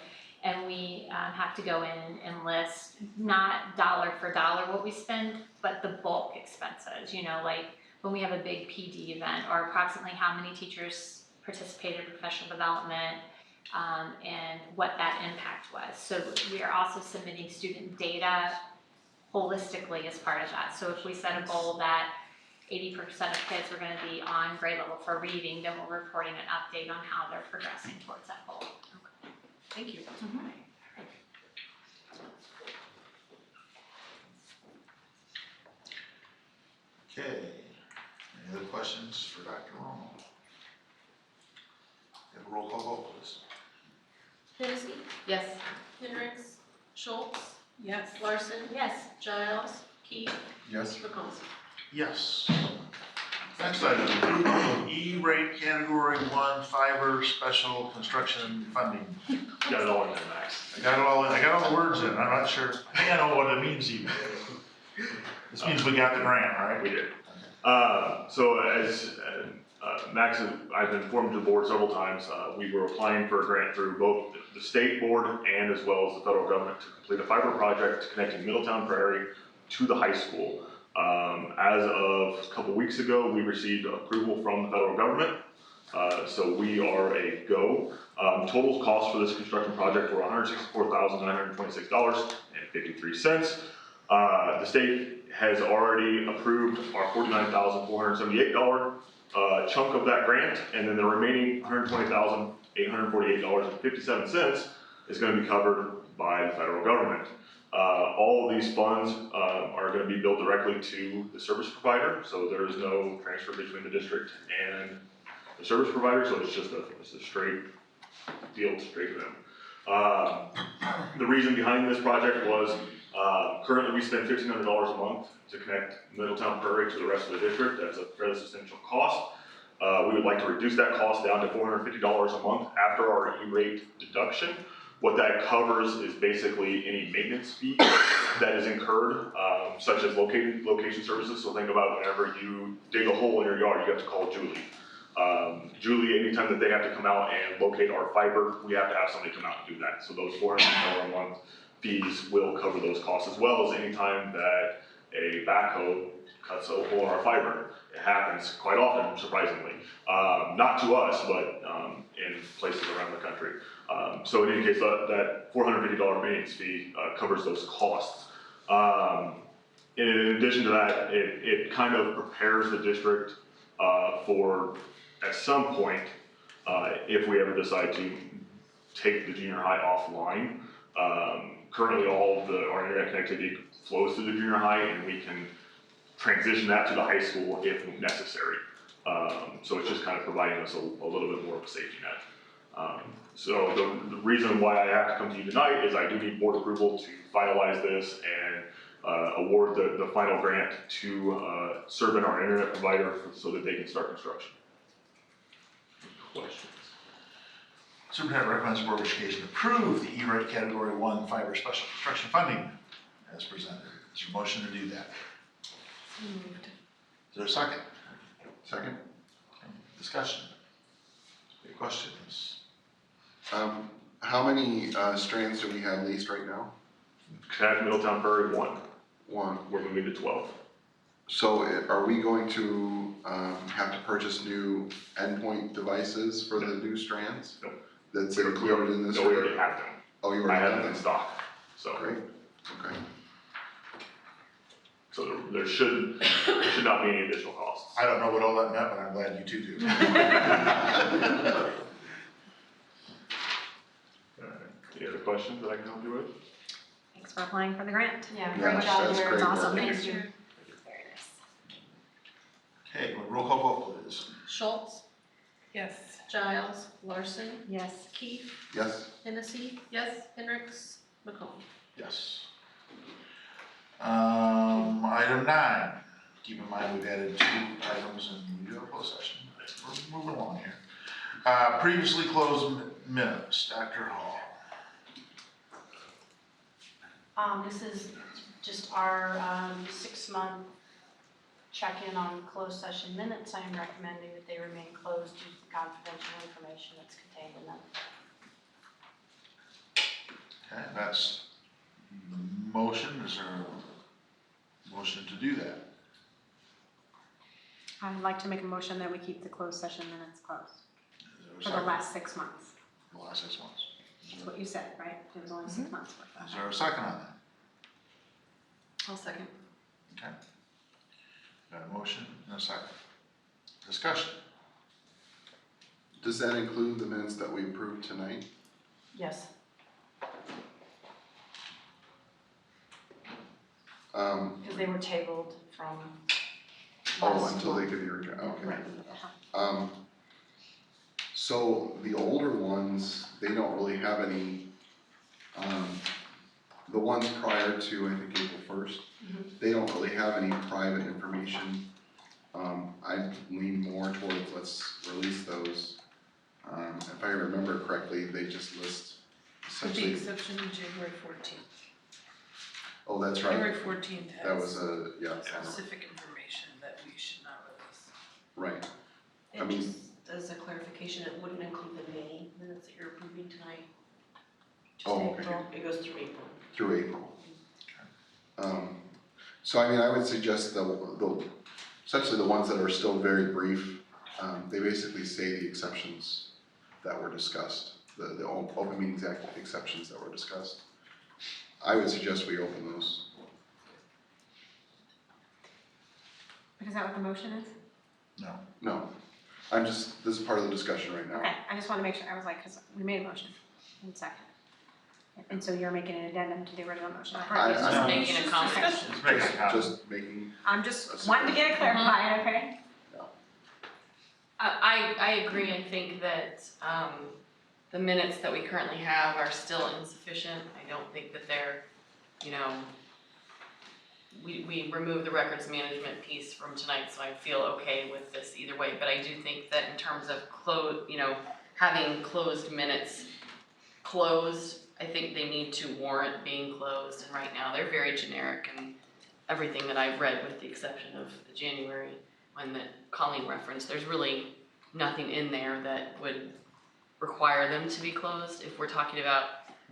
And we have to go in and list, not dollar for dollar what we spend, but the bulk expenses, you know, like when we have a big PD event, or approximately how many teachers participated in professional development, and what that impact was. So we are also submitting student data holistically as part of that. So if we set a goal that 80% of kids are going to be on grade level for reading, then we're reporting an update on how they're progressing towards that goal. Thank you. Okay, any other questions for Dr. Romo? Have a roll call vote, please. Hennessy, Yes. Hendricks, Schultz, Yes. Larson, Yes. Giles, Keith, Yes? McCombs. Yes. Next item, approval of E-rate category 1 fiber special construction funding. Got it all in there, Max. I got all the words in, I'm not sure, I think I know what it means even. This means we got the grant, right? We did. So as Max, I've informed the board several times, we were applying for a grant through both the state board and as well as the federal government to complete a fiber project connecting Middletown Prairie to the high school. As of a couple weeks ago, we received approval from the federal government. So we are a go. Total cost for this construction project were $164,926.53. The state has already approved our $49,478 chunk of that grant, and then the remaining $120,848.57 is going to be covered by the federal government. All of these funds are going to be billed directly to the service provider, so there is no transfer between the district and the service provider, so it's just a straight deal straight to them. The reason behind this project was currently we spend $1,500 a month to connect Middletown Prairie to the rest of the district. That's a fairly substantial cost. We would like to reduce that cost down to $450 a month after our E-rate deduction. What that covers is basically any maintenance fee that is incurred, such as location services. So think about whenever you dig a hole in your yard, you have to call Julie. Julie, anytime that they have to come out and locate our fiber, we have to have somebody come out and do that. So those $400 a month fees will cover those costs, as well as anytime that a backhoe cuts a hole in our fiber. It happens quite often, surprisingly. Not to us, but in places around the country. So in any case, that $450 maintenance fee covers those costs. In addition to that, it kind of prepares the district for, at some point, if we ever decide to take the junior high offline. Currently, all of our internet connectivity flows to the junior high, and we can transition that to the high school if necessary. So it's just kind of providing us a little bit more of a safety net. So the reason why I have to come to you tonight is I do need board approval to finalize this and award the final grant to Servin, our internet provider, so that they can start construction. Questions? Superintendent recommends Board of Education approve the E-rate category 1 fiber special construction funding as presented. Is there a motion to do that? Moved. Is there a second? Second? Discussion. Any questions? How many, strands do we have leased right now? At Middletown Prairie, 1, One. we're moving to 12. So are we going to, have to purchase new endpoint devices for the new strands? Nope. That's included in this? No, we rate? already have them. Oh, you I already have have them in them? stock, so. Great, okay. So there should not be any additional costs. I don't know what all that meant, but I'm glad you two do. Any other questions that I can help you with? Thanks for applying for the grant. Yeah, Yeah, great job, that's Jared. great It's awesome, work. thank you. Very nice. Okay, roll call vote, please. Schultz, Yes. Giles, Larson, Yes. Keith, Yes? Hennessy, Yes. Hendricks, McComb. Yes. Item 9, keep in mind we've added 2 items in the closed session. We're moving along here. Previously closed minutes, Dr. Hall. This is just our 6-month check-in on closed session minutes. I am recommending that they remain closed due to the confidential information that's contained in them. Okay, that's the motion. Is there a motion to do that? I'd like to make a motion that we keep the closed session minutes closed Is there a for the second? last 6 months. The last 6 months. That's what you said, right? It was only 6 months worth Is of. there a second on that? I'll second. Okay. Got a motion and a second. Discussion. Does that include the minutes that we approved tonight? Yes. Because they were tabled from last Until they month. could be returned, okay. Right. So the older ones, they don't really have any, the ones prior to, I think, April 1st, they don't really have any private information. I lean more towards let's release those. If I remember correctly, they just list With the essentially, exception of January 14th. oh, that's right, January 14th that was has a, yeah, specific information that we should not release. right. I And mean- just as a clarification, it wouldn't include the May minutes that you're approving tonight. Just Oh, okay. April, it goes through April. Through April. So I mean, I would suggest essentially the ones that are still very brief, they basically say the exceptions that were discussed, the open meetings act exceptions that were discussed. I would suggest we open those. Is that what the motion is? No, this is part of the discussion right now. Okay, I just want to make sure, I was like, because we made a motion in second. And so you're making an addendum to the original motion. I- Just I- making a comment. Just make it happen. Just making, I'm just wanting to get it clarified, okay? I agree, I think that, the minutes that we currently have are still insufficient. I don't think that they're, you know, we removed the records management piece from tonight, so I feel okay with this either way. But I do think that in terms of having closed minutes closed, I think they need to warrant being closed. And right now, they're very generic, and everything that I've read, with the exception of the January one that Colleen referenced, there's really nothing in there that would require them to be closed. If we're talking about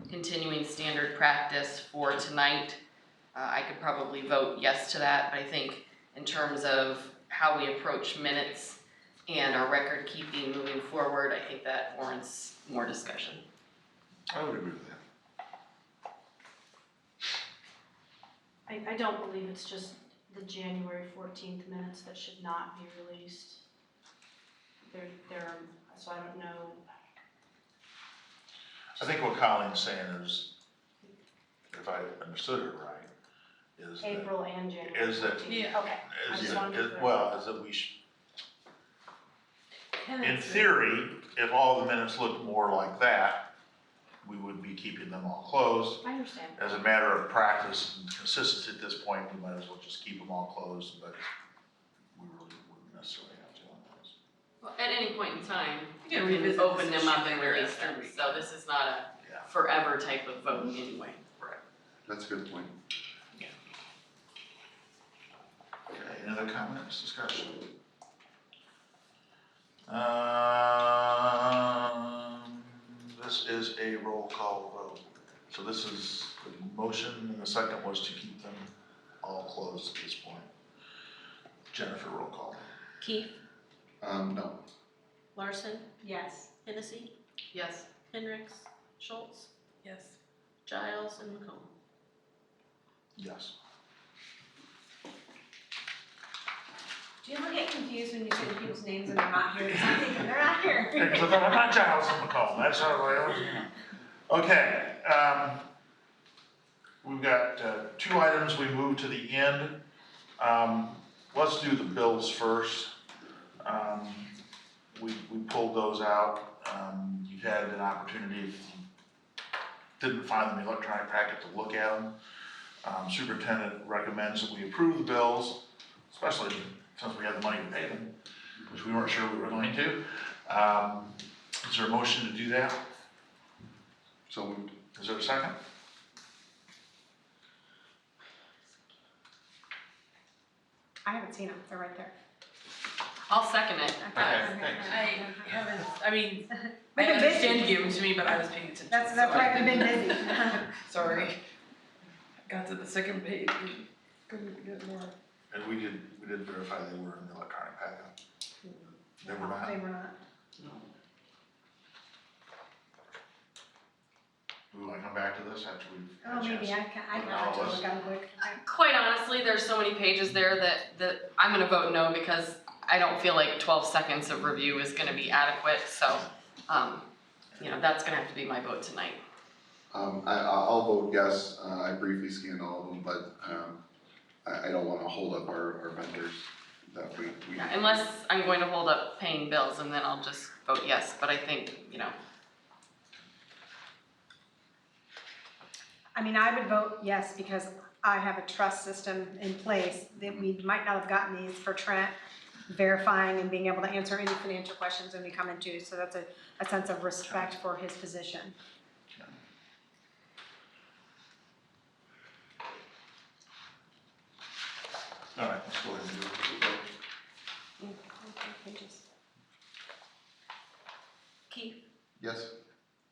continuing standard practice for tonight, I could probably vote yes to that, but I think in terms of how we approach minutes and our record keeping moving forward, I think that warrants more discussion. I would agree with that. I don't believe it's just the January 14th minutes that should not be released. So I don't know. I think what Colleen's saying is, if I understood it right, is that, April and January is that- 14th. Yeah. Okay, I is just that, wanted to is that we should, in theory, if all the minutes looked more like that, we would be keeping them all closed. I understand. As a matter of practice and consistency at this point, we might as well just keep them all closed, but we really wouldn't necessarily have to on those. Well, at any point in time, You we can can revisit open this them up issue and later release after them, we- so this is not a Yeah. forever type of vote anyway. that's a good point. Okay, any other comments, discussion? This is a roll call vote. So this is, the motion and the second was to keep them all closed at this point. Jennifer, roll call. Keith, No. Larson, Yes. Hennessy, Yes. Hendricks, Schultz, Yes. Giles, and McComb. Yes. Do you ever get confused when you say the people's names and they're not here? Because I'm thinking they're not here. Because I thought, I'm not Giles and McComb, that's how I always, okay, we've got, 2 items we moved to the end. Let's do the bills first. We pulled those out. You've had an opportunity, if you didn't find them in the electronic packet, to look at them. Superintendent recommends that we approve the bills, especially since we have the money to pay them, which we weren't sure we were going to. Is there a motion to do that? So moved. Is there a second? I haven't seen them, they're right there. I'll second it. Okay, thanks. I haven't, I mean, I We've been understand busy. you gave them to me, but I was paying attention. That's so right, we've been busy. Sorry. Got to the second page and couldn't get more. And we did verify they were in the electronic packet. They were not. They were not. We want to come back to this after we've. Oh, maybe I can have to look at them quick. Quite honestly, there's so many pages there that I'm gonna vote no because I don't feel like 12 seconds of review is gonna be adequate, so, that's gonna have to be my vote tonight. I'll vote yes. I briefly scanned all of them, but I don't want to hold up our vendors that we. Yeah, unless I'm going to hold up paying bills and then I'll just vote yes, but I think, I mean, I would vote yes because I have a trust system in place that we might not have gotten these for Trent, verifying and being able to answer any financial questions when we come into, so that's a sense of respect for his position. All right, let's go ahead and do it. Pages. Keith, Yes.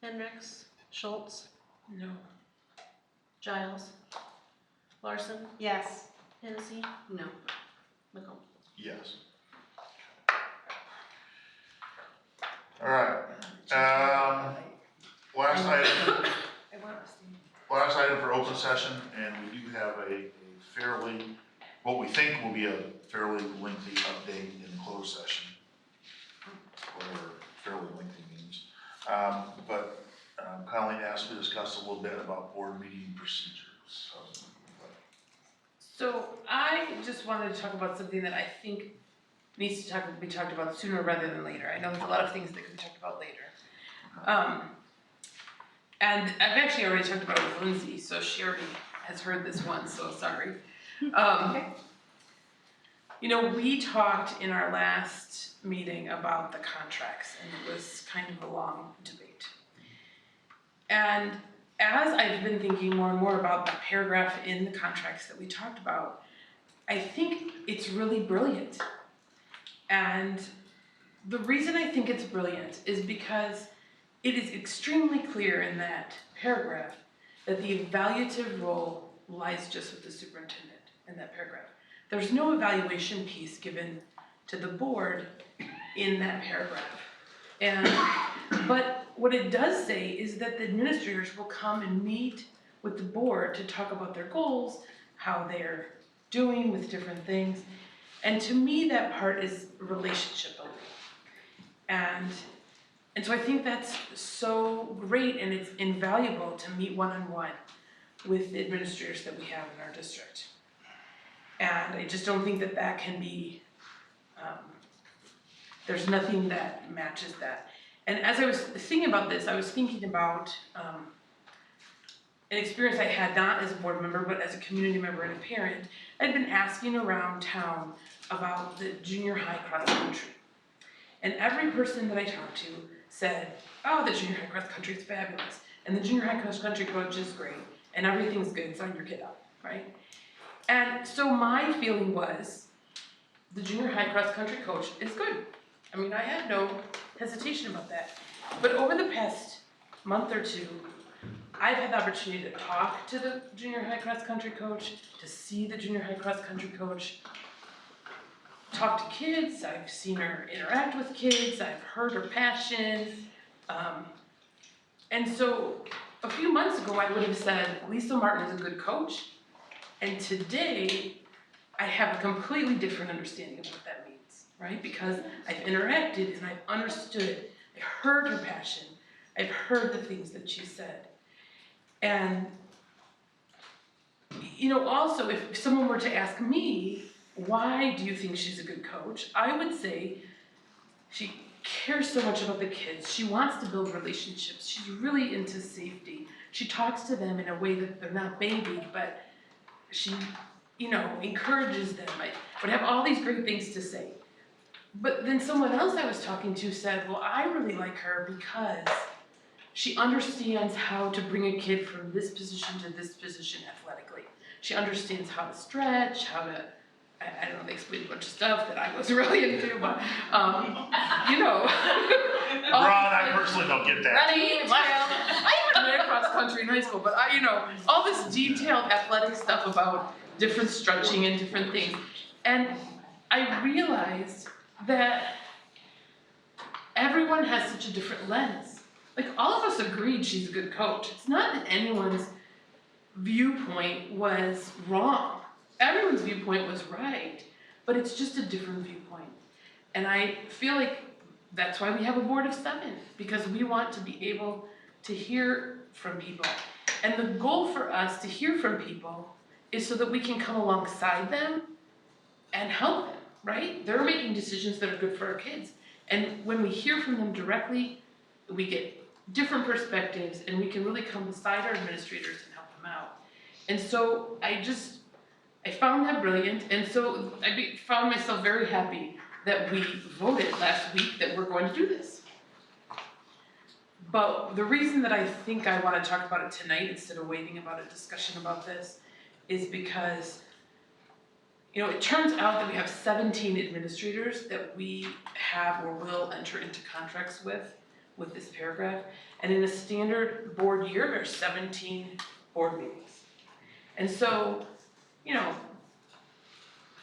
Hendricks, Schultz, No. Giles, Larson, Yes. Hennessy, no. McComb. Yes. All right, last item for open session, and we do have a fairly, what we think will be a fairly lengthy update in closed session. Whatever fairly lengthy means. But Colleen asked me to discuss a little bit about board meeting procedures, So I just wanted to talk about something that I think needs to be talked about sooner rather than later. I know there's a lot of things that can be talked about later. And I've actually already talked about it with Lindsay, so she already has heard this one, so sorry. We talked in our last meeting about the contracts, and it was kind of a long debate. And as I've been thinking more and more about the paragraph in the contracts that we talked about, I think it's really brilliant. And the reason I think it's brilliant is because it is extremely clear in that paragraph that the evaluative role lies just with the superintendent in that paragraph. There's no evaluation piece given to the board in that paragraph. But what it does say is that the administrators will come and meet with the board to talk about their goals, how they're doing with different things. And to me, that part is relationship building. And so I think that's so great, and it's invaluable to meet one-on-one with the administrators that we have in our district. And I just don't think that can be, there's nothing that matches that. And as I was thinking about this, I was thinking about an experience I had not as a board member, but as a community member and a parent. I'd been asking around town about the junior high cross country. And every person that I talked to said, oh, the junior high cross country is fabulous. And the junior high cross country coach is great. And everything's good, sign your kid up, right? And so my feeling was, the junior high cross country coach is good. I mean, I had no hesitation about that. But over the past month or two, I've had the opportunity to talk to the junior high cross country coach, to see the junior high cross country coach, talk to kids, I've seen her interact with kids, I've heard her passion. And so a few months ago, I would have said, Lisa Martin is a good coach. And today, I have a completely different understanding of what that means, right? Because I've interacted and I've understood, I heard her passion, I've heard the things that she said. And, you know, also, if someone were to ask me, why do you think she's a good coach? I would say she cares so much about the kids. She wants to build relationships. She's really into safety. She talks to them in a way that they're not babied, but she, you know, encourages them. I would have all these great things to say. But then someone else I was talking to said, well, I really like her because she understands how to bring a kid from this position to this position athletically. She understands how to stretch, how to, I don't know, they explained a bunch of stuff that I wasn't really into, but, you know. Ron, I personally don't get that. Running, I even ran cross country in high school, but you know, all this detailed athletic stuff about different stretching and different things. And I realized that everyone has such a different lens. Like, all of us agreed she's a good coach. It's not that anyone's viewpoint was wrong. Everyone's viewpoint was right, but it's just a different viewpoint. And I feel like that's why we have a board of 7, because we want to be able to hear from people. And the goal for us to hear from people is so that we can come alongside them and help them, right? They're making decisions that are good for our kids. And when we hear from them directly, we get different perspectives, and we can really come beside our administrators and help them out. And so I found that brilliant, and so found myself very happy that we voted last week that we're going to do this. But the reason that I think I want to talk about it tonight instead of waiting about a discussion about this is because, you know, it turns out that we have 17 administrators that we have or will enter into contracts with this paragraph. And in a standard board year, there's 17 board meetings. And so, you know,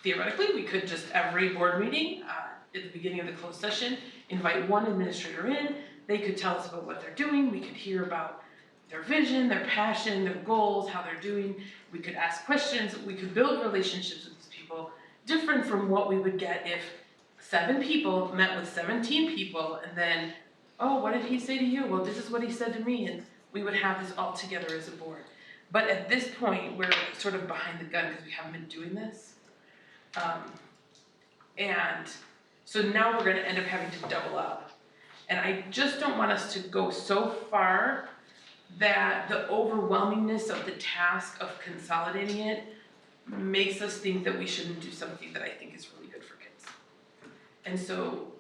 theoretically, we could just every board meeting at the beginning of the closed session, invite one administrator in. They could tell us about what they're doing. We could hear about their vision, their passion, their goals, how they're doing. We could ask questions. We could build relationships with these people, different from what we would get if 7 people met with 17 people and then, oh, what did he say to you? Well, this is what he said to me, and we would have this all together as a board. But at this point, we're sort of behind the gun because we haven't been doing this. And so now we're gonna end up having to double up. And I just don't want us to go so far that the overwhelmingness of the task of consolidating it makes us think that we shouldn't do something that I think is really good for kids. And so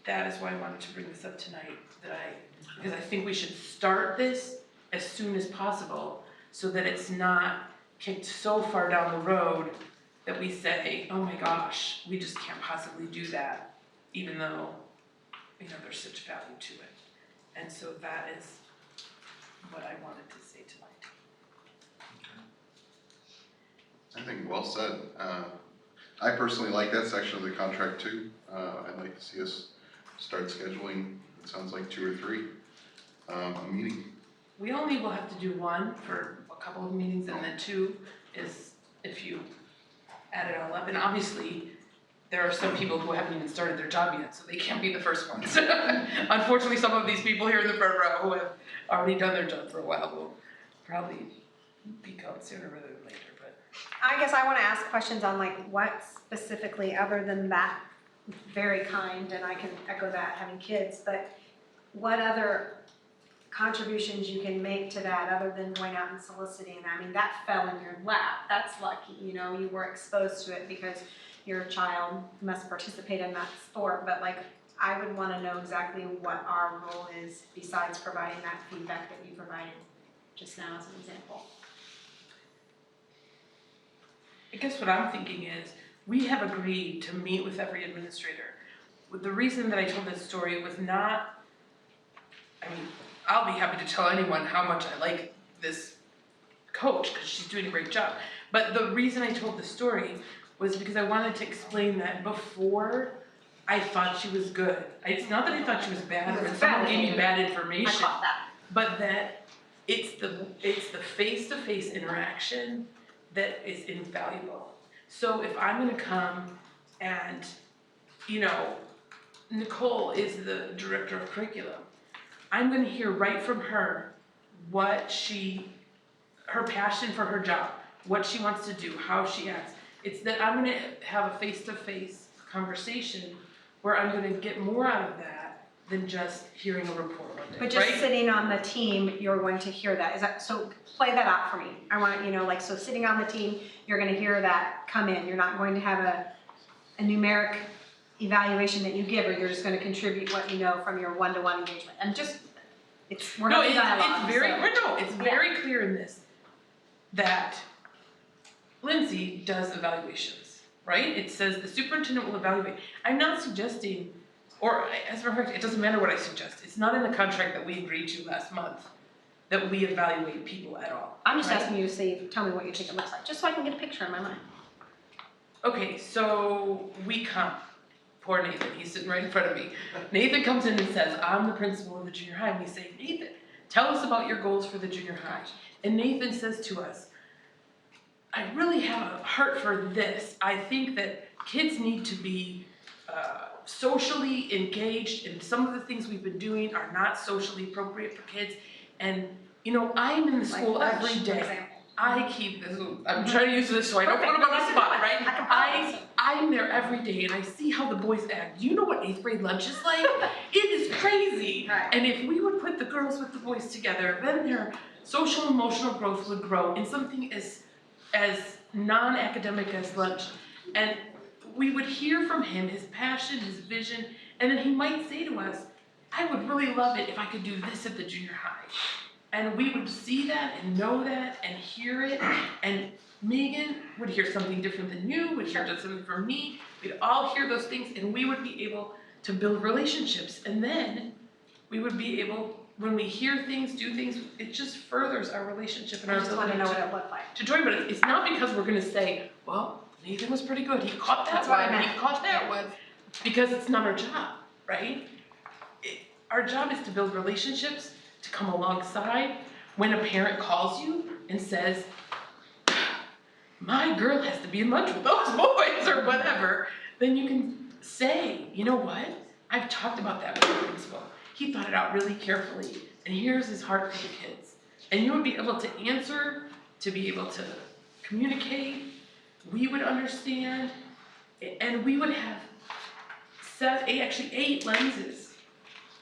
that is why I wanted to bring this up tonight, because I think we should start this as soon as possible so that it's not kicked so far down the road that we say, oh my gosh, we just can't possibly do that, even though, you know, there's such value to it. And so that is what I wanted to say tonight. I think well said. I personally like that section of the contract too. I'd like to see us start scheduling, it sounds like 2 or 3, a meeting. We only will have to do 1 for a couple of meetings, and then 2 is if you add it all up. And obviously, there are some people who haven't even started their job yet, so they can't be the first ones. Unfortunately, some of these people here in the front row who have already done their job for a while will probably be called sooner rather than later. But I guess I want to ask questions on like what specifically, other than that, very kind, and I can echo that, having kids, but what other contributions you can make to that other than going out and soliciting. I mean, that fell in your lap. That's lucky, you know, you were exposed to it because your child must participate in that sport, but like, I would want to know exactly what our role is besides providing that feedback that you provided just now as an example. I guess what I'm thinking is, we have agreed to meet with every administrator. The reason that I told this story was not, I mean, I'll be happy to tell anyone how much I like this coach, because she's doing a great job. But the reason I told the story was because I wanted to explain that before I thought she was good. It's not that I thought she was bad, or that someone gave me bad I information, caught that. but that it's the face-to-face interaction that is invaluable. So if I'm gonna come and, you know, Nicole is the director of curriculum, I'm gonna hear right from her what her passion for her job, what she wants to do, how she acts. It's that I'm gonna have a face-to-face conversation where I'm gonna get more out of that than just hearing a report one day, But just right? sitting on the team, you're going to hear that. Is that, so play that out for me. I want, you know, like, so sitting on the team, you're gonna hear that come in. You're not going to have a numeric evaluation that you give, or you're just gonna contribute what you know from your one-to-one engagement. And just, we're No, having dialogue, it's very clear in this that Lindsay does evaluations, right? It says the superintendent will evaluate. I'm not suggesting, or as a matter of fact, it doesn't matter what I suggest. It's not in the contract that we agreed to last month that we evaluate people at all. I'm just right? asking you to say, tell me what you think it looks like, just so I can get a picture in my mind. Okay, so we come. Poor Nathan, he's sitting right in front of me. Nathan comes in and says, I'm the principal of the junior high. And we say, Nathan, tell us about your goals for the junior high. And Nathan says to us, I really have a heart for this. I think that kids need to be socially engaged, and some of the things we've been doing are not socially appropriate for kids. And, you know, I'm in the school every day. I'm trying to use this so I don't put them on the spot, right? I'm there every day and I see how the boys act. Do you know what 8th grade lunch is like? It is crazy. Right. And if we would put the girls with the boys together, then their social and emotional growth would grow in something as non-academic as lunch. And we would hear from him, his passion, his vision, and then he might say to us, I would really love it if I could do this at the junior high. And we would see that and know that and hear it, and Megan would hear something different than you, would hear something from me. We'd all hear those things, and we would be able to build relationships. And then we would be able, when we hear things, do things, it just furthers our relationship and our I just want to ability know what it looked like. to join. But it's not because we're gonna say, well, Nathan was pretty good, he caught that That's what I one, he meant. caught that one, because it's not our job, right? Our job is to build relationships, to come alongside. When a parent calls you and says, my girl has to be in lunch with those boys or whatever, then you can say, you know what? I've talked about that with the principal. He thought it out really carefully, and here's his heart for the kids. And you would be able to answer, to be able to communicate. We would understand, and we would have 8 lenses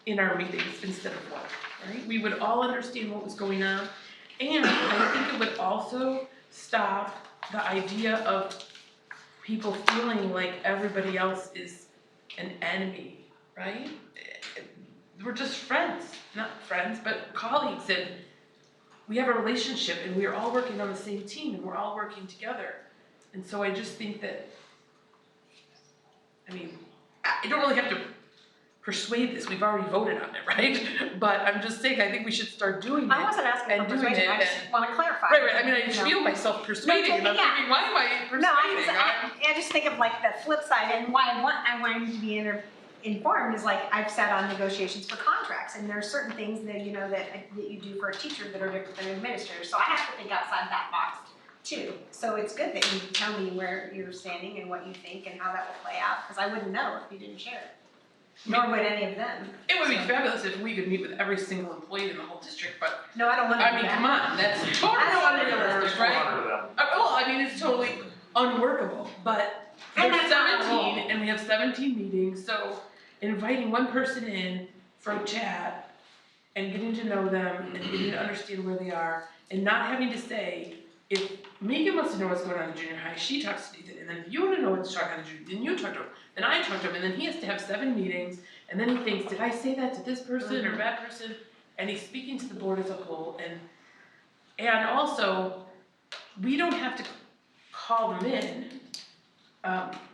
in our meetings instead of 1, right? We would all understand what was going on, and I think it would also stop the idea of people feeling like everybody else is an enemy, right? We're just friends, not friends, but colleagues, and we have a relationship, and we're all working on the same team, and we're all working together. And so I just think that, I mean, I don't really have to persuade this, we've already voted on it, right? But I'm just saying, I think we should start doing it. I wasn't asking and for doing persuasion, it I just and- want to clarify. Right, I mean, I just You know. feel myself persuading, and I'm yeah. thinking, why am I persuading? No, I just think of like the flip side, and why I want you to be informed is like, I've sat on negotiations for contracts, and there are certain things that, you know, that you do for a teacher that are different than an administrator, so I have to think outside that box too. So it's good that you tell me where you're standing and what you think and how that will play out, because I wouldn't know if you didn't share it. Nor would any of them. It would be fabulous if we could meet with every single employee in the whole district, but, No, I don't want to I do mean, that. come on, that's totally I don't wanna do that. unrealistic, right? Well, I mean, it's totally unworkable, but And there's that's not a 17, and we have 17 meetings, so inviting one person in for a chat and getting to know them and getting to understand where they are, and not having to say, if Megan wants to know what's going on in junior high, she talks to Nathan, and then if you want to know what's going on in junior, then you talk to him, then I talk to him, and then he has to have 7 meetings, and then he thinks, did I say that to this person or that person? And he's speaking to the board as a whole, and also, we don't have to call them in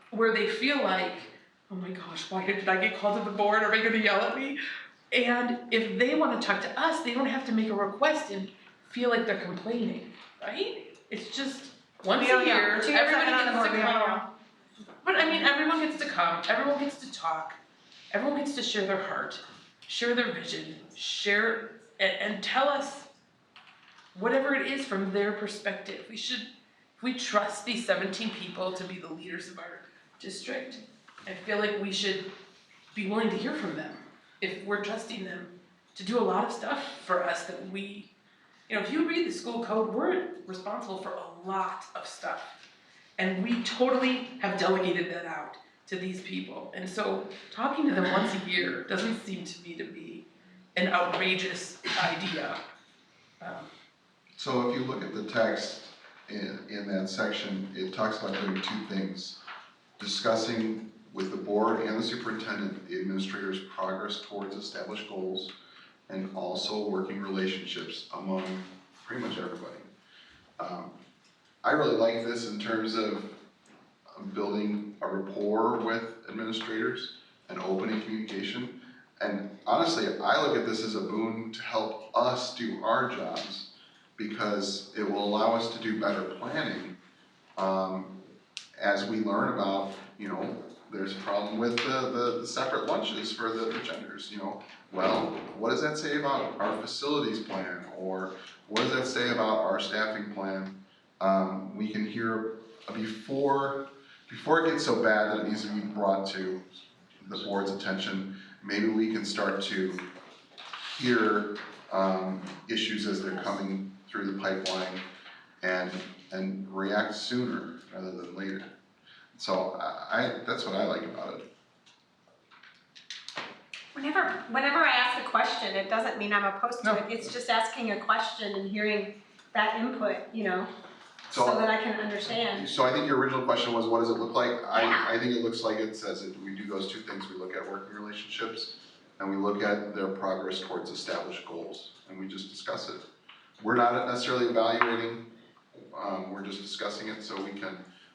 where they feel like, oh my gosh, why did I get called to the board? Are they going to yell at me? And if they wanna talk to us, they don't have to make a request and feel like they're complaining, right? It's just once We don't a know. year, 2 years I've everybody been on the gets board, to we don't come. know. But I mean, everyone gets to come, everyone gets to talk, everyone gets to share their heart, share their vision, share, and tell us whatever it is from their perspective. If we trust these 17 people to be the leaders of our district, I feel like we should be willing to hear from them. If we're trusting them to do a lot of stuff for us that we, if you read the school code, we're responsible for a lot of stuff. And we totally have delegated that out to these people. And so talking to them once a year doesn't seem to me to be an outrageous idea. So if you look at the text in that section, it talks about doing two things. Discussing with the board and the superintendent, the administrator's progress towards established goals, and also working relationships among pretty much everybody. I really like this in terms of building a rapport with administrators and opening communication. And honestly, I look at this as a boon to help us do our jobs, because it will allow us to do better planning as we learn about, there's a problem with the separate lunches for the genders, well, what does that say about our facilities plan, or what does that say about our staffing plan? We can hear before it gets so bad that it needs to be brought to the board's attention. Maybe we can start to hear issues as they're coming through the pipeline and react sooner rather than later. So that's what I like about it. Whenever I ask a question, it doesn't mean I'm opposed to it, it's just asking a question and hearing that input, so that I can understand. So I think your original question was, what does it look like? Yeah. I think it looks like it says that we do those two things. We look at working relationships and we look at their progress towards established goals, and we just discuss it. We're not necessarily evaluating, we're just discussing it so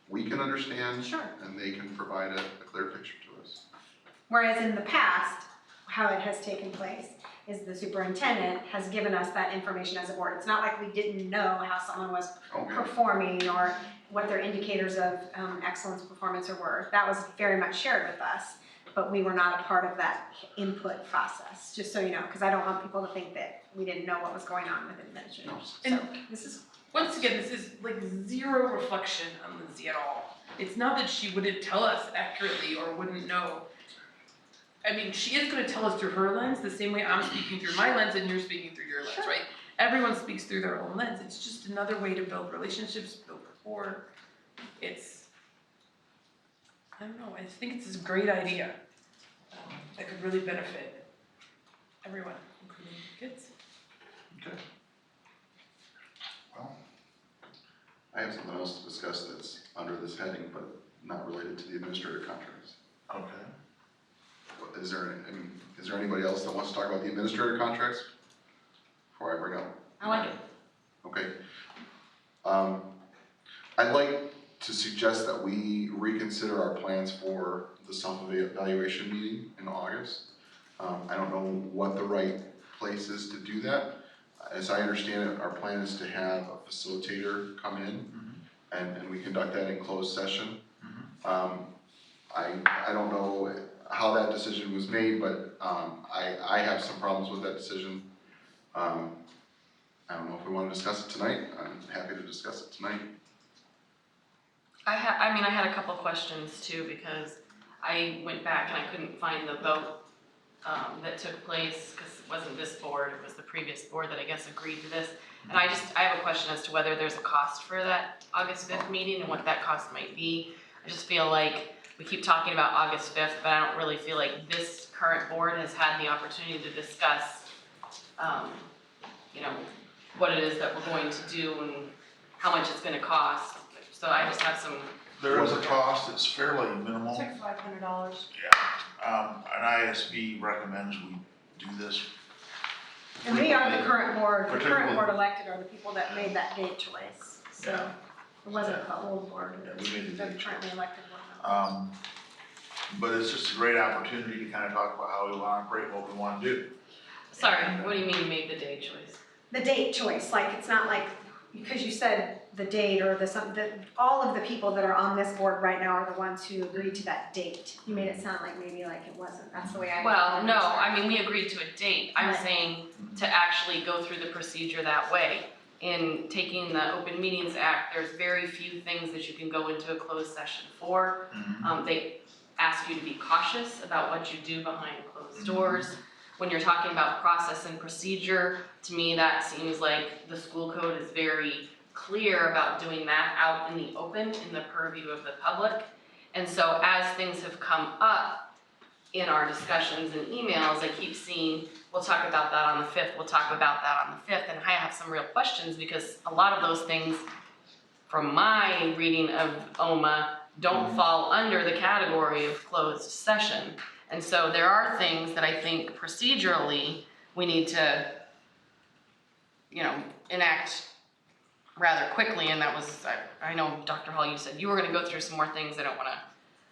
we can understand. Sure. And they can provide a clear picture to us. Whereas in the past, how it has taken place is the superintendent has given us that information as a board. It's not like we didn't know how someone was performing or what their indicators of excellence, performance, or were. That was very much shared with us, but we were not a part of that input process, just so you know, because I don't want people to think that we didn't know what was going on with administrators. And So this is, once again, this is like zero reflection on Lindsay at all. It's not that she wouldn't tell us accurately or wouldn't know. I mean, she is gonna tell us through her lens, the same way I'm speaking through my lens and you're speaking through your lens, Sure. right? Everyone speaks through their own lens. It's just another way to build relationships, build rapport. I don't know, I think it's a great idea that could really benefit everyone, including kids. Okay. Well, I have something else to discuss that's under this heading, but not related to the administrator contracts. Okay. Is there anybody else that wants to talk about the administrator contracts before I bring up? I like it. Okay. I'd like to suggest that we reconsider our plans for the self-evaluation meeting in August. I don't know what the right place is to do that. As I understand it, our plan is to have a facilitator come in and we conduct that in closed session. I don't know how that decision was made, but I have some problems with that decision. I don't know if we want to discuss it tonight. I'm happy to discuss it tonight. I had a couple questions too, because I went back and I couldn't find the vote that took place, because it wasn't this board, it was the previous board that I guess agreed to this. And I have a question as to whether there's a cost for that August 5th meeting and what that cost might be. I just feel like we keep talking about August 5th, but I don't really feel like this current board has had the opportunity to discuss, what it is that we're going to do and how much it's gonna cost. So I just have some. There is a cost, it's fairly minimal. It's like $500. An ISB recommends we do this. And we are the current board, the current Particularly- board elected are the people that made that date choice. So it wasn't the old board, Yeah, it we made was the the date currently elected one. But it's just a great opportunity to kind of talk about how we want to operate, what we want to do. Sorry, what do you mean you made the day choice? The date choice, like, it's not like, because you said the date or all of the people that are on this board right now are the ones who agreed to that date. You made it sound like maybe like it wasn't, that's the way I. Well, no, I mean, we agreed to a date. I'm Right. saying to actually go through the procedure that way. In taking the Open Meetings Act, there's very few things that you can go into a closed session for. They ask you to be cautious about what you do behind closed doors. When you're talking about process and procedure, to me, that seems like the school code is very clear about doing that out in the open, in the purview of the public. And so as things have come up in our discussions and emails, I keep seeing, we'll talk about that on the 5th, we'll talk about that on the 5th, and I have some real questions because a lot of those things, from my reading of OMA, don't fall under the category of closed session. And so there are things that I think procedurally we need to, enact rather quickly, and that was, I know, Dr. Hall, you said you were gonna go through some more things. I don't wanna,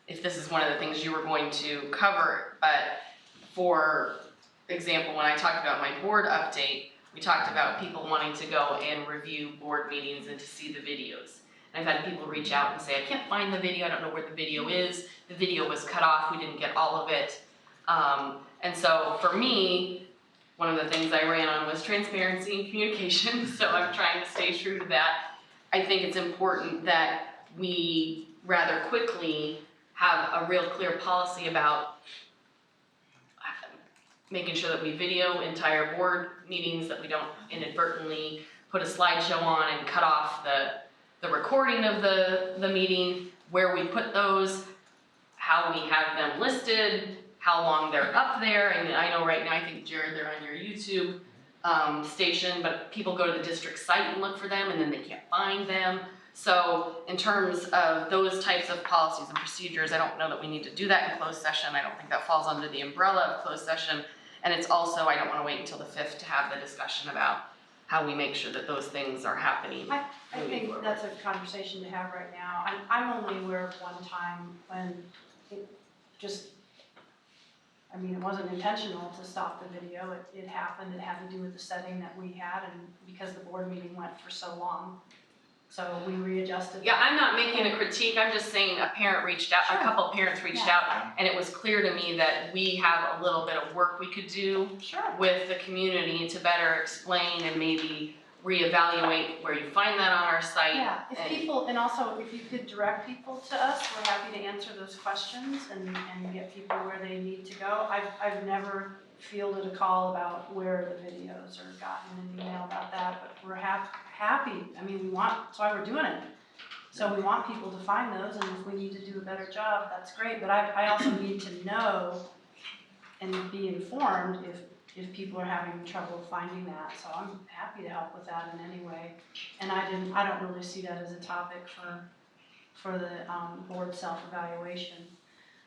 if this is one of the things you were going to cover, but for example, when I talked about my board update, we talked about people wanting to go and review board meetings and to see the videos. And I've had people reach out and say, I can't find the video, I don't know where the video is, the video was cut off, we didn't get all of it. And so for me, one of the things I ran on was transparency and communication, so I'm trying to stay true to that. I think it's important that we rather quickly have a real clear policy about making sure that we video entire board meetings, that we don't inadvertently put a slideshow on and cut off the recording of the meeting, where we put those, how we have them listed, how long they're up there. And I know right now, I think, Jared, they're on your YouTube station, but people go to the district site and look for them and then they can't find them. So in terms of those types of policies and procedures, I don't know that we need to do that in closed session. I don't think that falls under the umbrella of closed session. And it's also, I don't want to wait until the 5th to have the discussion about how we make sure that those things are happening. I think that's a conversation to have right now. I'm only aware of one time when it just, it wasn't intentional to stop the video. It happened, it had to do with the setting that we had, and because the board meeting went for so long. So we readjusted. Yeah, I'm not making a critique, I'm just saying a parent reached out, a couple of parents reached out, and it was clear to me that we have a little bit of work we could do with the community to better explain and maybe reevaluate where you find that on our site. Yeah, and also if you could direct people to us, we're happy to answer those questions and get people where they need to go. I've never fielded a call about where the videos or gotten an email about that, but we're happy. That's why we're doing it. So we want people to find those, and if we need to do a better job, that's great. But I also need to know and be informed if people are having trouble finding that. So I'm happy to help with that in any way. And I don't really see that as a topic for the board self-evaluation.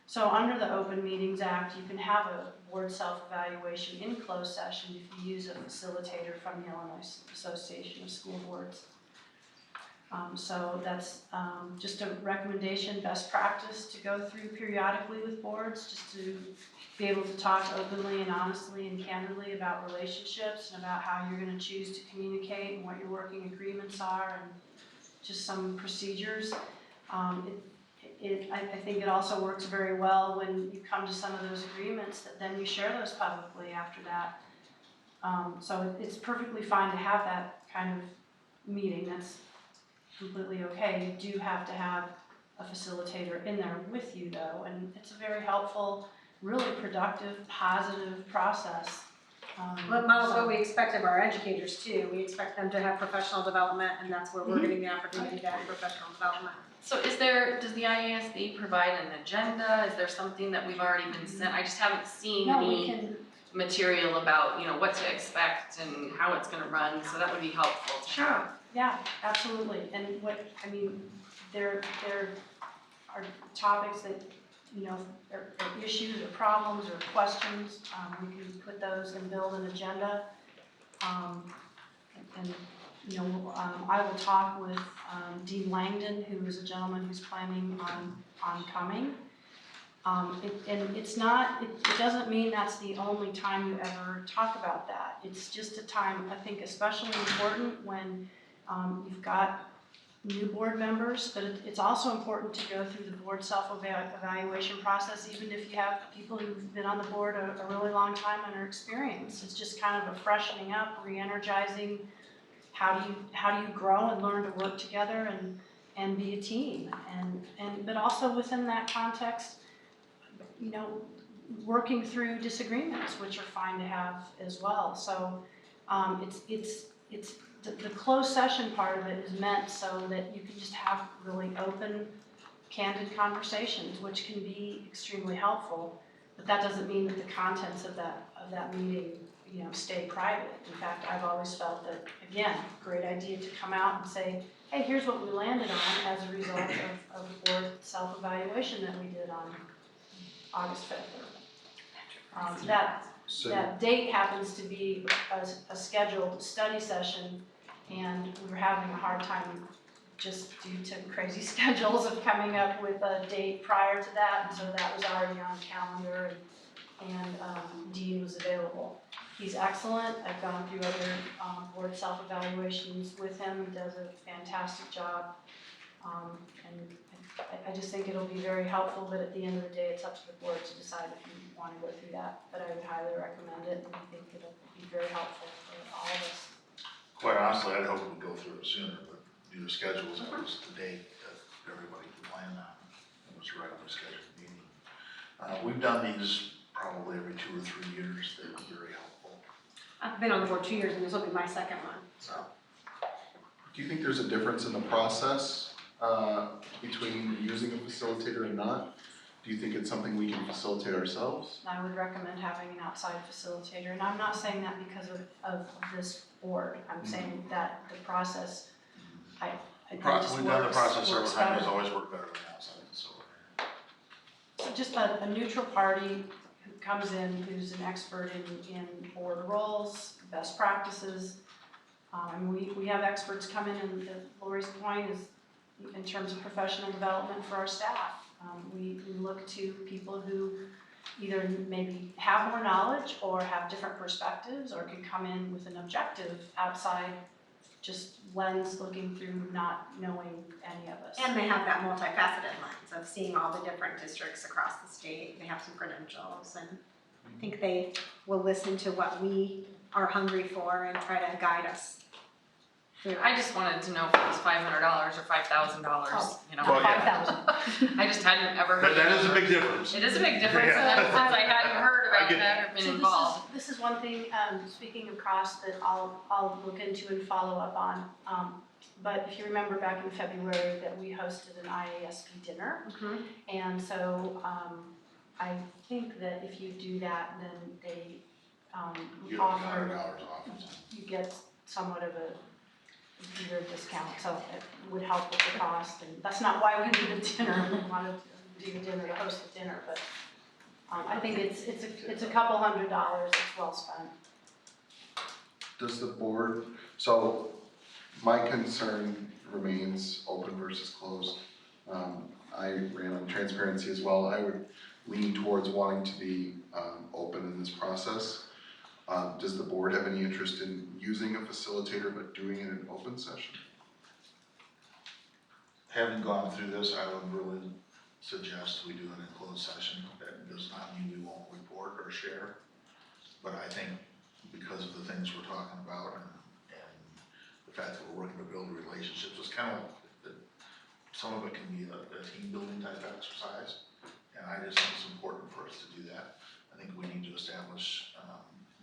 So under the Open Meetings Act, you can have a board self-evaluation in closed session if you use a facilitator from the Illinois Association of School Boards. So that's just a recommendation, best practice to go through periodically with boards, just to be able to talk openly and honestly and candidly about relationships and about how you're going to choose to communicate and what your working agreements are and just some procedures. I think it also works very well when you come to some of those agreements that then you share those publicly after that. So it's perfectly fine to have that kind of meeting. That's completely okay. You do have to have a facilitator in there with you though, and it's a very helpful, really productive, positive process. But models what we expect of our educators too. We expect them to have professional development, and that's where we're getting the opportunity to have professional development. So does the IASB provide an agenda? Is there something that we've already been sent? I just haven't seen any material about, what to expect and how it's gonna run, so that would be helpful to have. Sure, yeah, absolutely. And there are topics that, are issues or problems or questions. We can put those and build an agenda. I will talk with Dean Langdon, who is a gentleman who's planning on coming. And it's not, it doesn't mean that's the only time you ever talk about that. It's just a time, I think, especially important when you've got new board members, but it's also important to go through the board self-evaluation process, even if you have people who've been on the board a really long time and are experienced. It's just kind of a freshening up, re-energizing. How do you grow and learn to work together and be a team? But also within that context, you know, working through disagreements, which are fine to have as well. So it's the closed session part of it is meant so that you can just have really open, candid conversations, which can be extremely helpful. But that doesn't mean that the contents of that meeting, you know, stay private. In fact, I've always felt that, again, great idea to come out and say, hey, here's what we landed on as a result of the board self-evaluation that we did on August 5th. That date happens to be a scheduled study session, and we were having a hard time just due to crazy schedules of coming up with a date prior to that, and so that was already on the calendar, and Dean was available. He's excellent. I've gone through other board self-evaluations with him. He does a fantastic job, and I just think it'll be very helpful, but at the end of the day, it's up to the board to decide if you want to go through that. But I would highly recommend it, and I think it'll be very helpful for all of us. Quite honestly, I'd hope we'd go through it sooner, but due to schedules, that was the date that everybody planned on. It was a regularly scheduled meeting. We've done these probably every 2 or 3 years. They've been very helpful. I've been on the board 2 years, and this will be my second one, so. Do you think there's a difference in the process between using a facilitator and not? Do you think it's something we can facilitate ourselves? I would recommend having an outside facilitator, and I'm not saying that because of this board. I'm saying that the process, I think just We've done the process several works times, it's better. always worked better than outside facilitator. So just a neutral party who comes in, who's an expert in board roles, best practices. We have experts come in, and Lori's point is in terms of professional development for our staff. We look to people who either maybe have more knowledge or have different perspectives or can come in with an objective outside just lens looking through not knowing any of us. And they have that multifaceted lens of seeing all the different districts across the state. They have some credentials, and I think they will listen to what we are hungry for and try to guide us through. I just wanted to know if it was $500 or $5,000, you know. Well, yeah. 5,000. I just hadn't ever heard. That is a big difference. It is a big difference, Yeah. and since I hadn't heard I about get that or been So involved. this is one thing, speaking of cost, that I'll look into and follow up on. But if you remember back in February that we hosted an IASP dinner. And so I think that if you do that, then they You get offer, $100 off. you get somewhat of a bigger discount, so it would help with the cost. And that's not why we did the dinner. We wanted to do a dinner to host a dinner, but I think it's a couple $100. It's well spent. Does the board, so my concern remains open versus closed. I ran on transparency as well. I would lean towards wanting to be open in this process. Does the board have any interest in using a facilitator but doing it in open session? Having gone through this, I would really suggest we do it in closed session. That does not mean we won't report or share. But I think because of the things we're talking about and the fact that we're working to build relationships, it's kind of, some of it can be a team building type exercise. And I just think it's important for us to do that. I think we need to establish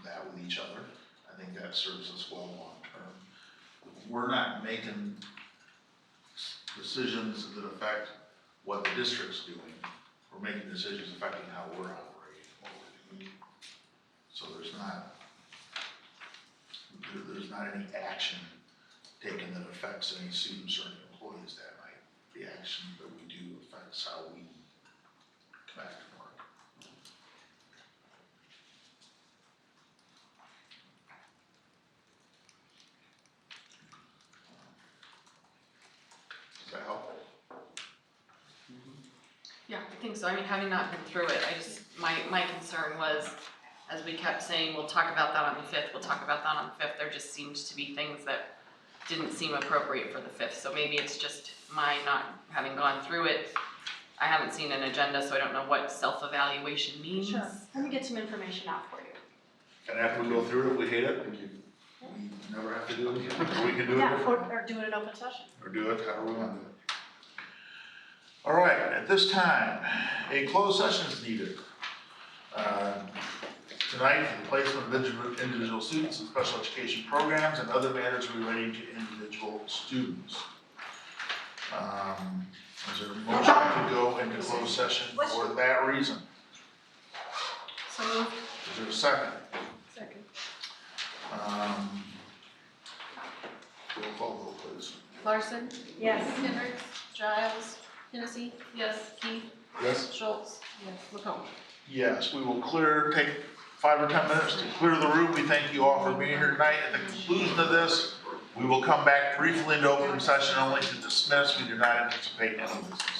that with each other. I think that serves us well long term. We're not making decisions that affect what the district's doing. We're making decisions affecting how we're operating, what we're doing. So there's not any action taken that affects any students or any employees that night. The action that we do affects how we connect and work. Does that help? Yeah, I think think so. I mean, having not been through it, my concern was, as we kept saying, we'll talk about that on the 5th, we'll talk about that on the 5th, there just seemed to be things that didn't seem appropriate for the 5th. So maybe it's just my not having gone through it. I haven't seen an agenda, so I don't know what self-evaluation means. Sure, let me get some information out for you. And after we go through it, if we hate it, we never have to do it again, or we can do it Yeah, different. or do it in open session. Or do it however we want to do it. All right, at this time, a closed session is needed. Tonight, for the placement of individual students in special education programs and other matters relating to individual students. Is there a motion to go into closed session for that reason? So moved. Is there a second? Second. Roll call vote, please. Larson? Yes. Hendricks? Giles? Hennessy? Yes. Keith? Yes? Schultz? Yes. McComb? Yes, we will take 5 or 10 minutes to clear the room. We thank you all for being here tonight. At the conclusion of this, we will come back briefly into open session only to dismiss. We do not anticipate any business.